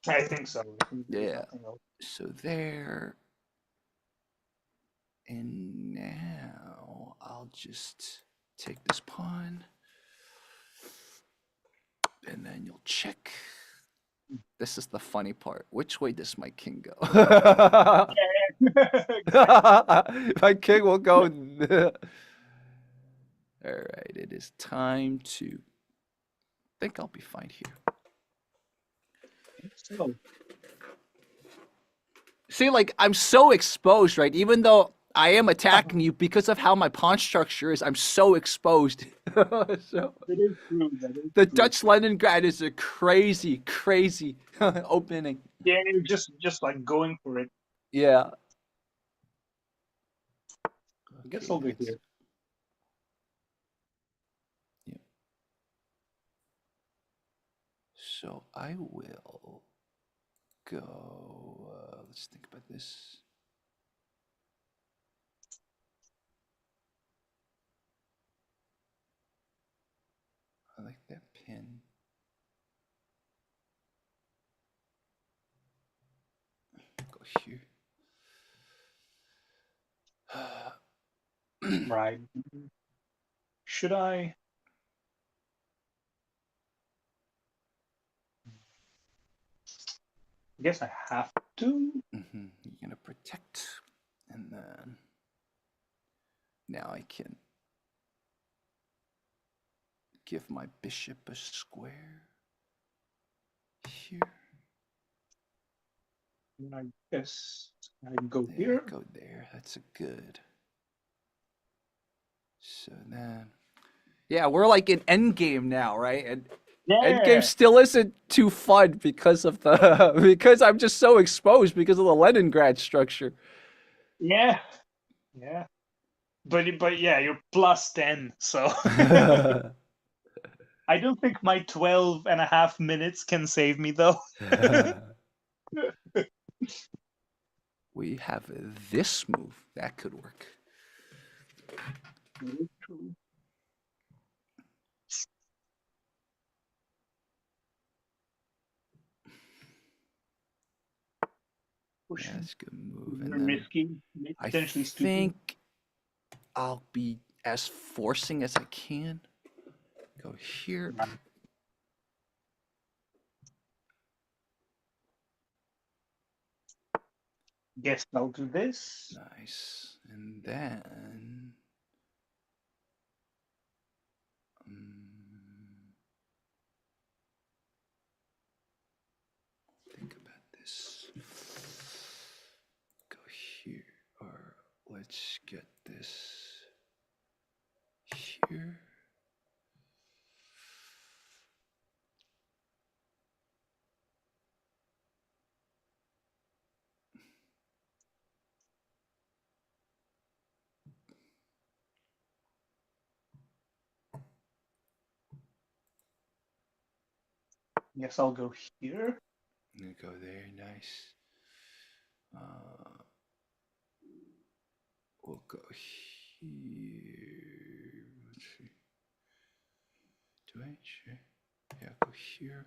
I think so. I think there's Yeah. nothing else. So there. And now I'll just take this pawn. And then you'll check. This is the funny part. Which way does my king go? My king will go. All right, it is time to. I think I'll be fine here. So, See, like, I'm so exposed, right? Even though I am attacking you because of how my pawn structure is, I'm so exposed. So, it is true. That is the true. Dutch Leningrad is a crazy, crazy opening. Yeah, you're just like going for it. Yeah. I guess Okay, over that's- here. So I will go. Let's think about this. I like that pin. Go here. Right. Should I? I guess I have to. You're gonna protect, and then now I can give my bishop a square here. I guess I go There, here. go there. That's a good. So then, yeah, we're like in endgame now, right? And endgame still isn't too fun because of the because I'm just so exposed because of the Leningrad structure. Yeah. Yeah. But yeah, you're plus 10, so I don't think my 12 and a half minutes can save me though. We have this move that could work. Yeah, that's a good move. And then Risky, I potentially stupid. think I'll be as forcing as I can. Go here. Guess I'll do this. Nice. And then think about this. Go here, or let's get this here. Guess I'll go here. And go there, nice. We'll go here. Let's see. Do I? Sure. Yeah, go here.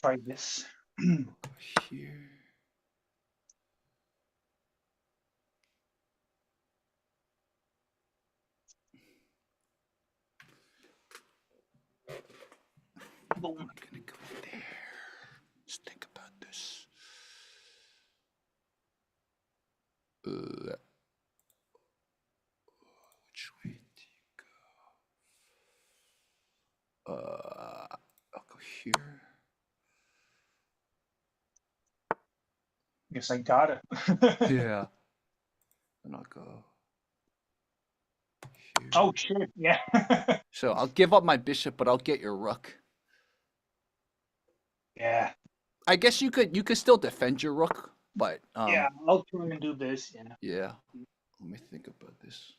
Try this. We'll go here. Boom. I'm gonna go there. Let's think about this. Which way do you go? I'll go here. Guess I got it. Yeah. And I'll go here. Oh shit! Yeah. So I'll give up my bishop, but I'll get your rook. Yeah. I guess you could still defend your rook, but Yeah. I'll try and do this. Yeah. yeah. Let me think about this.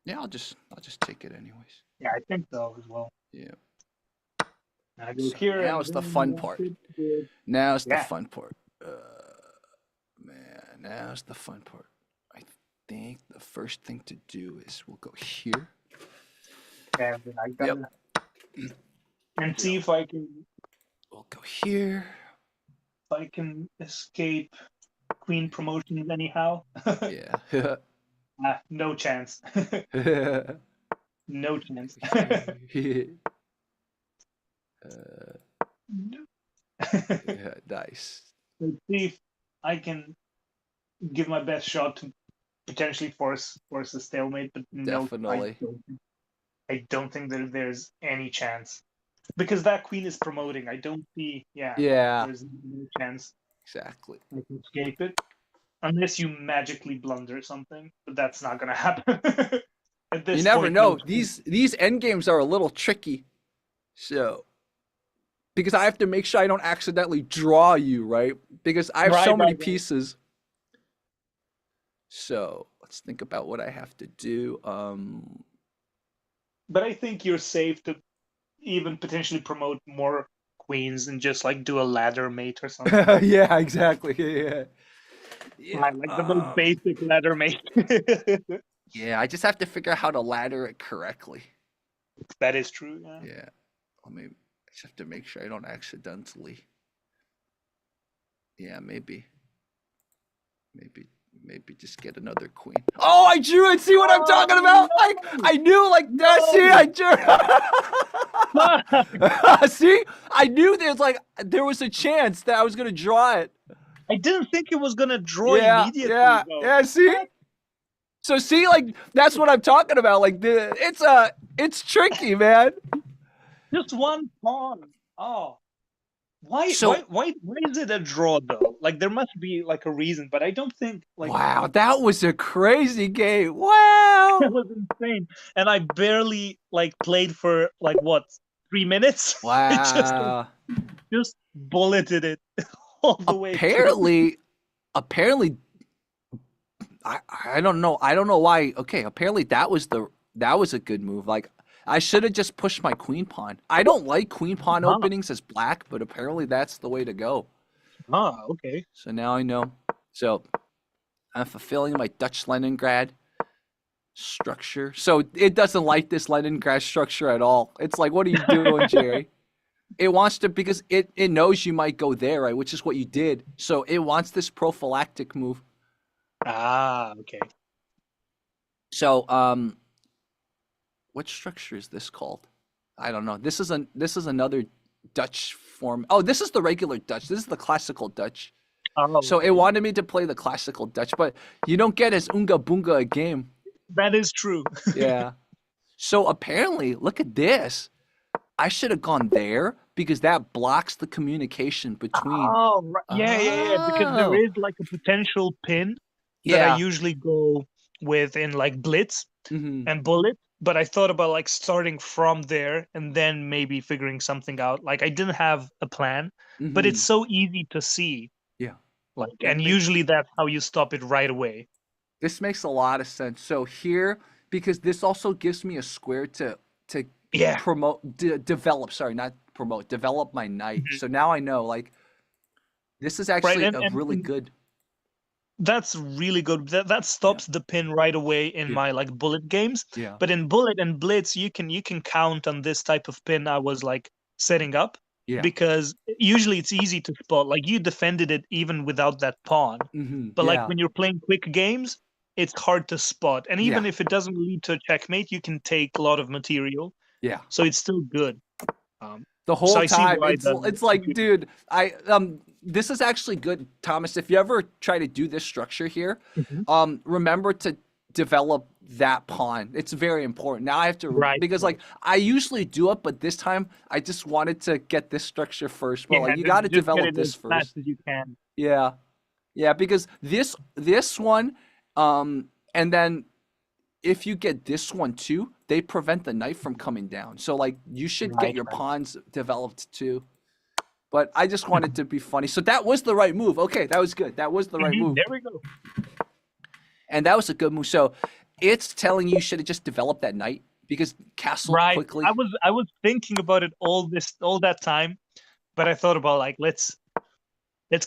Yeah, I'll just take it anyways. Yeah, I think so as well. Yeah. I go So here. now and it's the then fun that's part. it. Now's the Yeah. fun part. Man, now's the fun part. I think the first thing to do is we'll go here. Yeah, then I gotta and see if I can. We'll go here. I can escape queen promotions anyhow. Yeah. No chance. No chance. Yeah, nice. Let's see if I can give my best shot to potentially force a stalemate, but no, Definitely. I don't think that there's any chance. Because that queen is promoting. I don't see Yeah, there's no chance exactly. I can escape it. Unless you magically blunder something. But that's not gonna happen. At You this never point, no know. These end games are a little tricky. So because I have to make sure I don't accidentally draw you, right? Because I have so many Right. pieces. So let's think about what I have to do. But I think you're safe to even potentially promote more queens and just like do a ladder mate or something. Yeah, exactly. Yeah. Yeah. Like the most basic ladder mate. Yeah, I just have to figure out how to ladder it correctly. That is true, yeah. Yeah. I just have to make sure I don't accidentally. Yeah, maybe just get another queen. Oh, I drew it. See what I'm talking about? Like I knew like that. See, I drew. See, I knew there was a chance that I was gonna draw it. I didn't think it was gonna draw immediately. Yeah, though. yeah. See, so see, like that's what I'm talking about. Like it's tricky, man. Just one pawn. Oh. Why So- why is it a draw though? Like there must be like a reason, but I don't think like Wow, that was a crazy game. Wow. that was insane. And I barely like played for like what 3 minutes. Wow. just bulleted it all the way through. Apparently, I don't know. I don't know why. Okay, apparently that was a good move. Like I should have just pushed my queen pawn. I don't like queen pawn openings as black, but apparently that's the way to go. Ah, okay. So now I know. So I'm fulfilling my Dutch Leningrad structure. So it doesn't like this Leningrad structure at all. It's like, what are you doing, Jerry? It wants to, because it knows you might go there, right? Which is what you did. So it wants this prophylactic move. Ah, okay. So what structure is this called? I don't know. This is another Dutch form. Oh, this is the regular Dutch. This is the classical Dutch. Oh, So it wanted me to play the classical Dutch, but you don't get as Unga Bunga a game. that is true. Yeah. So apparently, look at this. I should have gone there because that blocks the communication between. Oh, right. Yeah. Because Oh. there is like a potential pin that Yeah. I usually go with in like Blitz Mhm. and Bullet. But I thought about like starting from there and then maybe figuring something out. Like I didn't have a plan, but it's Mhm. so easy to see. Yeah. Like, It and makes- usually that's how you stop it right away. This makes a lot of sense. So here, because this also gives me a square to Yeah. develop. Sorry, not promote. Develop my knight. So now I know. Like, this is actually and- a and- really and- good. That's really good. That stops the pin right away in Yeah. my like Bullet games. Yeah. But in Bullet and Blitz, you can count on this type of pin I was like setting up. Yeah. Because usually it's easy to spot. Like you defended it even without that pawn. Mhm. But Yeah. like when you're playing quick games, it's hard to spot. And even Yeah. if it doesn't lead to a checkmate, you can take a lot of material. Yeah. So it's still good. The whole I see time, why it's like, dude, this is actually good, Thomas. If you ever try to do this structure here, remember to develop that pawn. It's very important. Now I have to, Right, because like I usually do it, but this time I just wanted to get this structure first. But like you got to just get develop it this as first. fast as you can. Yeah, yeah, because this one, and then if you get this one too, they prevent the knight from coming down. So like you should get Right, your right. pawns developed too. But I just wanted to be funny. So that was the right move. Okay, that was good. That was the right move. There we go. And that was a good move. So it's telling you should have just developed that knight because castle Right. quickly. I was thinking about it all that time, but I thought about like let's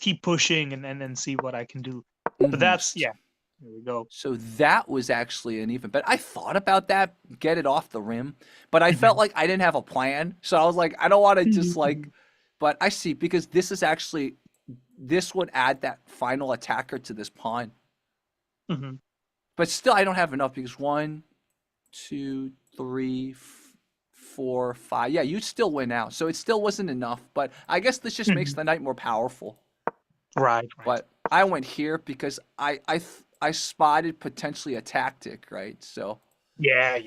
keep pushing and see what I can do. Mhm. But that's there we go. So that was actually an even bet. I thought about that, get it off the rim, but I felt like I didn't have a plan. So I was like, I don't want to just like, but I see, because this is actually this would add that final attacker to this pawn. Hmm. But still, I don't have enough because 1, 2, 3, 4, 5. Yeah, you'd still win out. So it still wasn't enough. But I guess this just makes the knight more powerful. Right. But I went here because I spotted potentially a tactic, right? So Yeah.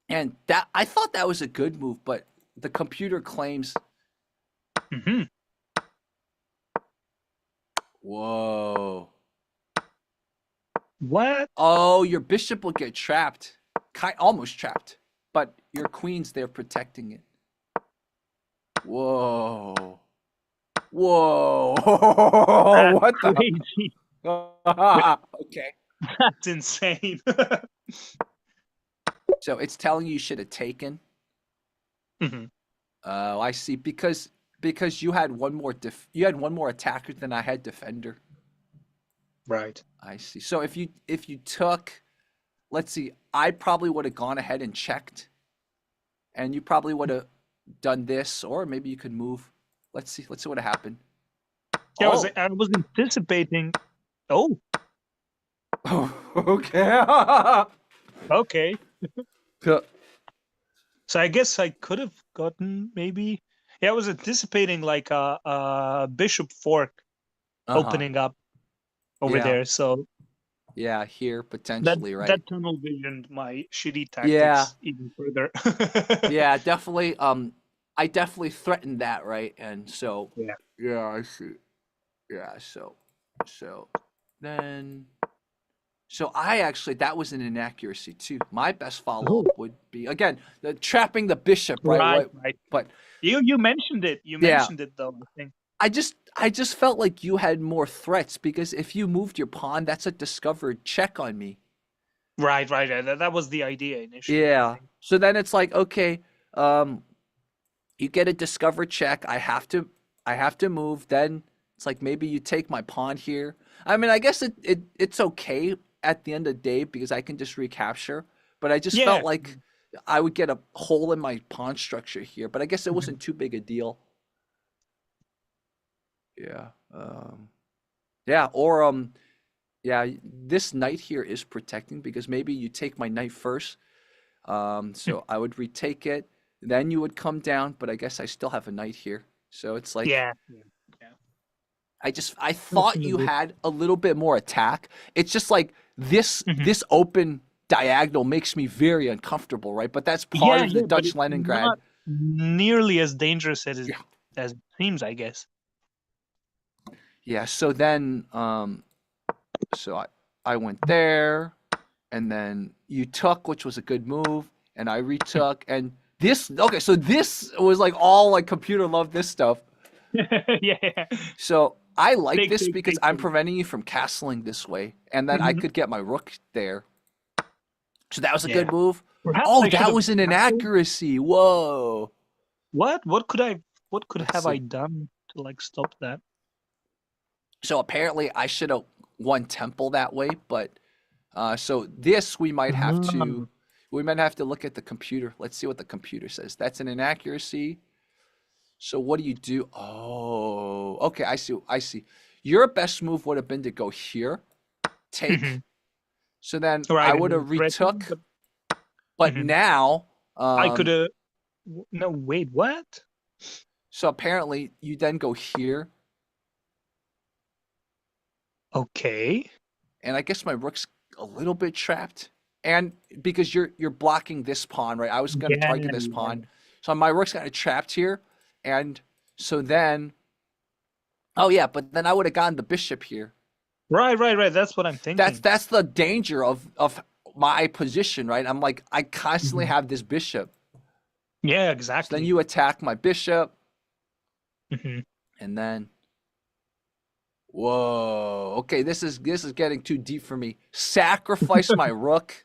and that I thought that was a good move, but the computer claims. Hmm. Whoa. What? Oh, your bishop will get trapped. Almost trapped. But your queen's there protecting it. Whoa. Whoa. That's What the? crazy. Okay. That's insane. So it's telling you should have taken. Hmm. Oh, I see. Because you had one more attacker than I had defender. Right. I see. So if you took, let's see, I probably would have gone ahead and checked, and you probably would have done this, or maybe you could move. Let's see what happened. Yeah, I was anticipating. Oh, Oh, okay. okay. So I guess I could have gotten maybe. Yeah, I was anticipating like a bishop fork opening up over Yeah. there. So Yeah, here that potentially, right? that tunnel visioned my shitty tactics Yeah. even further. Yeah, definitely. I definitely threatened that, right? And so, Yeah. yeah, I see. Yeah, so then, so I actually that was an inaccuracy too. My best follow up would be again trapping the bishop, right? Right. But You mentioned it. You Yeah. mentioned it though. I think. I just felt like you had more threats because if you moved your pawn, that's a discovered check on me. Right. That was the idea initially. I Yeah. think. So then it's like, okay, you get a discover check. I have to move. Then it's like maybe you take my pawn here. I mean, I guess it's okay at the end of the day because I can just recapture. But I just Yeah. felt like I would get a hole in my pawn structure here. But I guess it Mhm. wasn't too big a deal. Yeah. Yeah. Or yeah. This knight here is protecting because maybe you take my knight first. So I would retake it. Then you would come down, but I guess I still have a knight here. So it's like Yeah. I thought you had a little bit more attack. It's just like this open diagonal makes me very uncomfortable, right? But that's part of the but Dutch it's Leningrad. not nearly as dangerous as Yeah. it seems, I guess. Yeah, so then so I went there and then you took, which was a good move, and I retook and this okay, so this was like all like computer loved this stuff. Yeah. So I like Take, this take, because take, I'm take. preventing you from castling this way, and then I Mhm. could get my rook there. So that was a Yeah. good move. Perhaps Oh, I should that have was an castled. inaccuracy. Whoa. What could Let's have see. I done to like stop that? So apparently I should have won temple that way, but so this we might have to look at the computer. Let's see what the computer says. That's an inaccuracy. So what do you do? Oh, okay, I see. Your best move would have been to go here, take. Mhm. So then Right. I and would then have threaten, retook, but Mhm. now I could have. No, wait. What? so apparently you then go here, Okay. and I guess my rook's a little bit trapped. And because you're blocking this pawn, right? I was going to target this pawn. So my rook's kind of trapped here. And so then oh yeah, but then I would have gotten the bishop here. Right. That's what I'm thinking. That's the danger of my position, right? I'm like I constantly Mhm. have this bishop. Yeah, So exactly. then you attack my bishop, Mhm. and then whoa. Okay, this is getting too deep for me. Sacrifice my rook.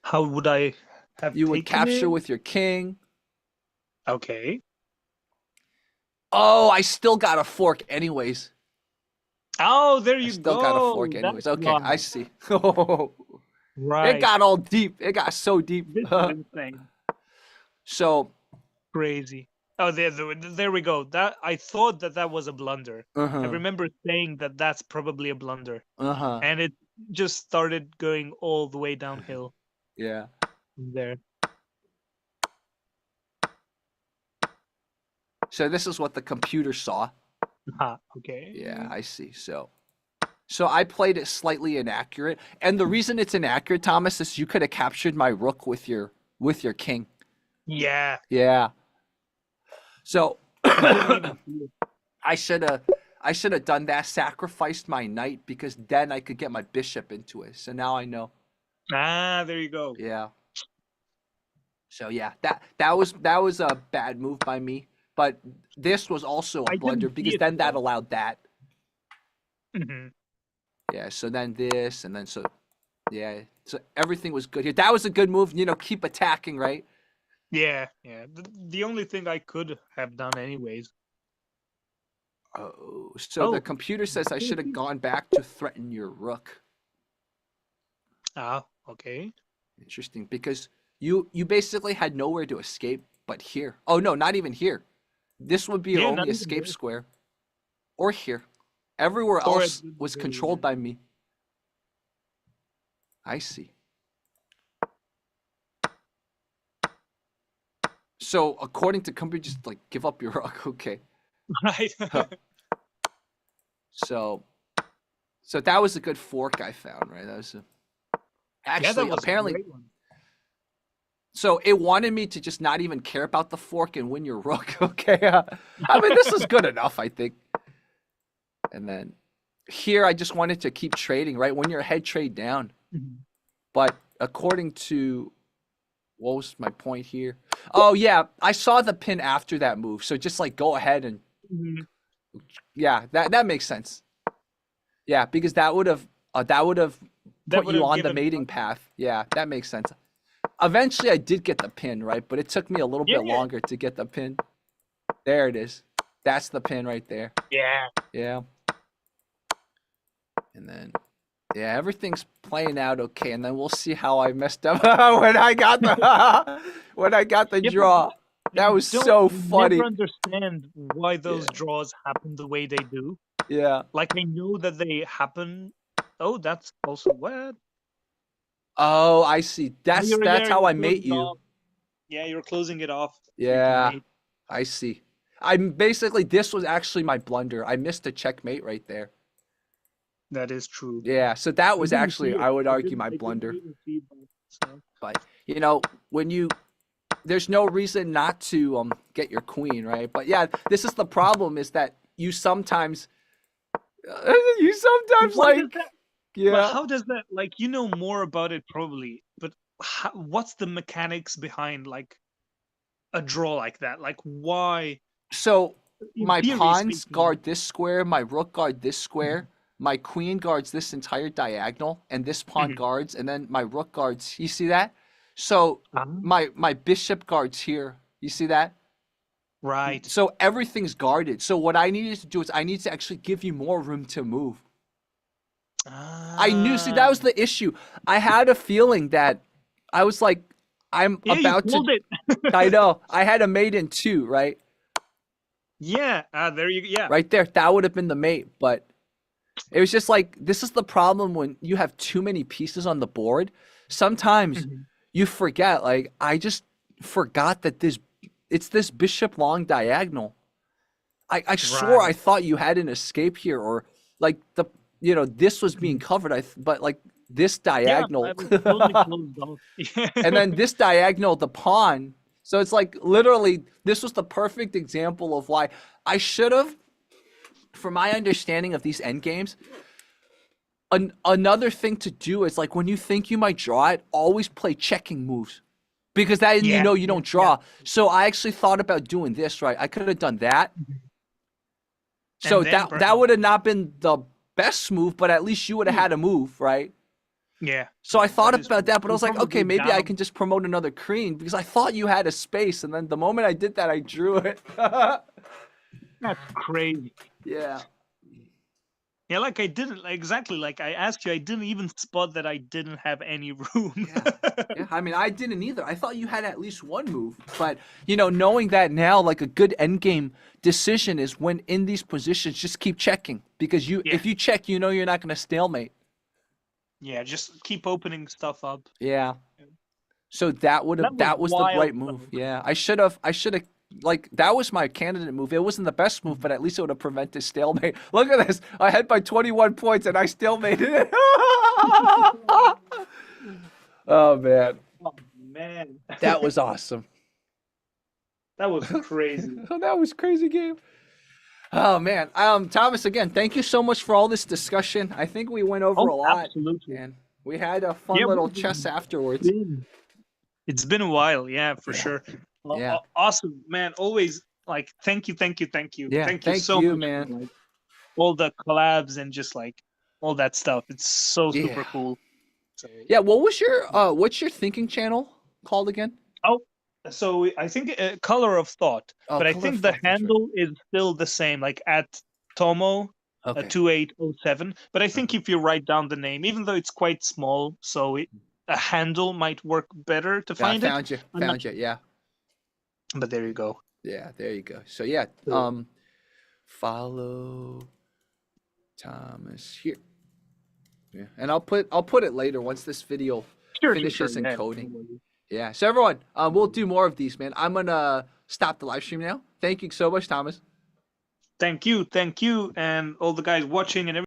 How would I have You would taken capture it? with your king. Okay. Oh, I still got a fork anyways. Oh, there I you still go. got a fork anyways. That's Okay, I why. see. It Right. got all deep. It got so deep. This is insane. So Crazy. Oh, there we go. That I thought that was a blunder. I Uh-huh. remember saying that that's probably a blunder, Uh-huh. and it just started going all the way downhill Yeah. from there. So this is what the computer saw. Okay. Yeah, I see. So I played it slightly inaccurate. And the reason it's inaccurate, Thomas, is you could have captured my rook with your king. Yeah. Yeah. So I didn't even see it. I should have done that, sacrificed my knight, because then I could get my bishop into it. So now I know. There you go. Yeah. So yeah, that was a bad move by me. But this was also I a didn't blunder see because it then that though. allowed that. Mhm. Yeah, so then this, and then so, yeah, so everything was good here. That was a good move, keep attacking, right? Yeah. The only thing I could have done anyways. Oh, so the computer says I should have gone back to threaten your rook. Okay. Interesting, because you basically had nowhere to escape but here. Oh, no, not even here. This would be your Yeah, not only even escape there. square. Or here. Everywhere Or else at the was very controlled end. by me. I see. So according to company, just like give up your rook. Okay. Right. So that was a good fork I found, right? That was actually that was apparently. a great one. So it wanted me to just not even care about the fork and win your rook. Okay. I mean, this is good enough, I think. And then here, I just wanted to keep trading, right? When you're ahead, trade down. Mhm. But according to, what was my point here? Oh, yeah, I saw the pin after that move. So just like go ahead and, Mhm. yeah, that makes sense. Yeah, because that would have put would you have on the given mating one. path. Yeah, that makes sense. Eventually, I did get the pin, right? But it took me a little bit Yeah. longer to get the pin. There it is. That's the pin right there. Yeah. Yeah. And then, yeah, everything's playing out okay. And then we'll see how I messed up when I got the Yeah, draw. That was so funny. Never understand why those Yeah. draws happen the way they do. Yeah. Like I know that they happen. Oh, that's also what? Oh, I see. That's how I mate you. Off. Yeah, you're closing it off. So you can Yeah, mate. I see. I'm basically, this was actually my blunder. I missed a checkmate right there. That is true. Yeah, so that was didn't actually, see it. I would I argue, my didn't blunder. even see that, so. But when there's no reason not to get your queen, right? But yeah, this is the problem, is that you sometimes Why does like, that? yeah. But how does that? Like you know more about it probably, but what's the mechanics behind like a draw like that? Like why? So In my theory pawns speaking. guard this square, my rook guard this square, my queen guards this entire diagonal, and this pawn Mhm. guards, and then my rook guards. You see that? So my bishop guards here. You see that? Right. So everything's guarded. So what I needed to do is I need to actually give you more room to move. I knew. See, that was the issue. I had a feeling that I was like, I'm about you to. it. I know. I had a mate in 2, right? Yeah. There you. Yeah. Right there. That would have been the mate, but it was just like, this is the problem when you have too many pieces on the board. Sometimes you forget. Like, I just forgot that it's this bishop long diagonal. I swore I thought you had an escape here, or like this was being covered. But like this diagonal, Yeah, I was totally closed off. and then this diagonal, the pawn. So it's like literally, this was the perfect example of why I should have, from my understanding of these endgames, another thing to do is like when you think you might draw it, always play checking moves. Because that you don't draw. Yeah. So I actually thought about doing this, right? I could have done that. So that would have not been the best move, but at least you would have had a move, right? Yeah. So I thought about that, but I was like, probably okay, maybe I down. can just promote another queen, because I thought you had a space, and then the moment I did that, I drew it. That's crazy. Yeah. Yeah, like I didn't exactly like I asked you, I didn't even spot that I didn't have any room. Yeah. Yeah, I mean, I didn't either. I thought you had at least one move, but knowing that now, like a good endgame decision is when in these positions, just keep checking because Yeah. if you check, you're not going to stalemate. Yeah, just keep opening stuff up. Yeah. So that was the wild, right move. though. Yeah, I should have like that was my candidate move. It wasn't the best move, but at least it would have prevented stalemate. Look at this. I had by 21 points and I stalemated it. Oh man. Oh man, That was awesome. that was crazy. That was crazy game. Oh man. Thomas, again, thank you so much for all this discussion. I think we went over a lot. Absolutely. And we had a fun Yeah, little we- chess afterwards. It's been a while, yeah, for sure. Yeah. Awesome, man. Always like thank you. Yeah, Thank you thank so you, much, man. Like, all the collabs and just like all that stuff. It's so Yeah. super cool. So, Yeah, what's your thinking channel called again? so I think Color of Thought, Oh, but I Color of think the Thought, that's right. handle is still the same, like at Tomo Okay. 2807. But I think if you write down the name, even though it's quite small, so a handle might work better to Yeah, I find it. found you. I'm Found you. Yeah. But there you go. Yeah, there you go. So yeah, Cool. follow Thomas here. Yeah, and I'll put it later once this video finishes yeah, encoding. no worries. Yeah. So everyone, we'll do more of these, man. I'm gonna stop the live stream now. Thank you so much, Thomas. Thank you, and all the guys watching and everything.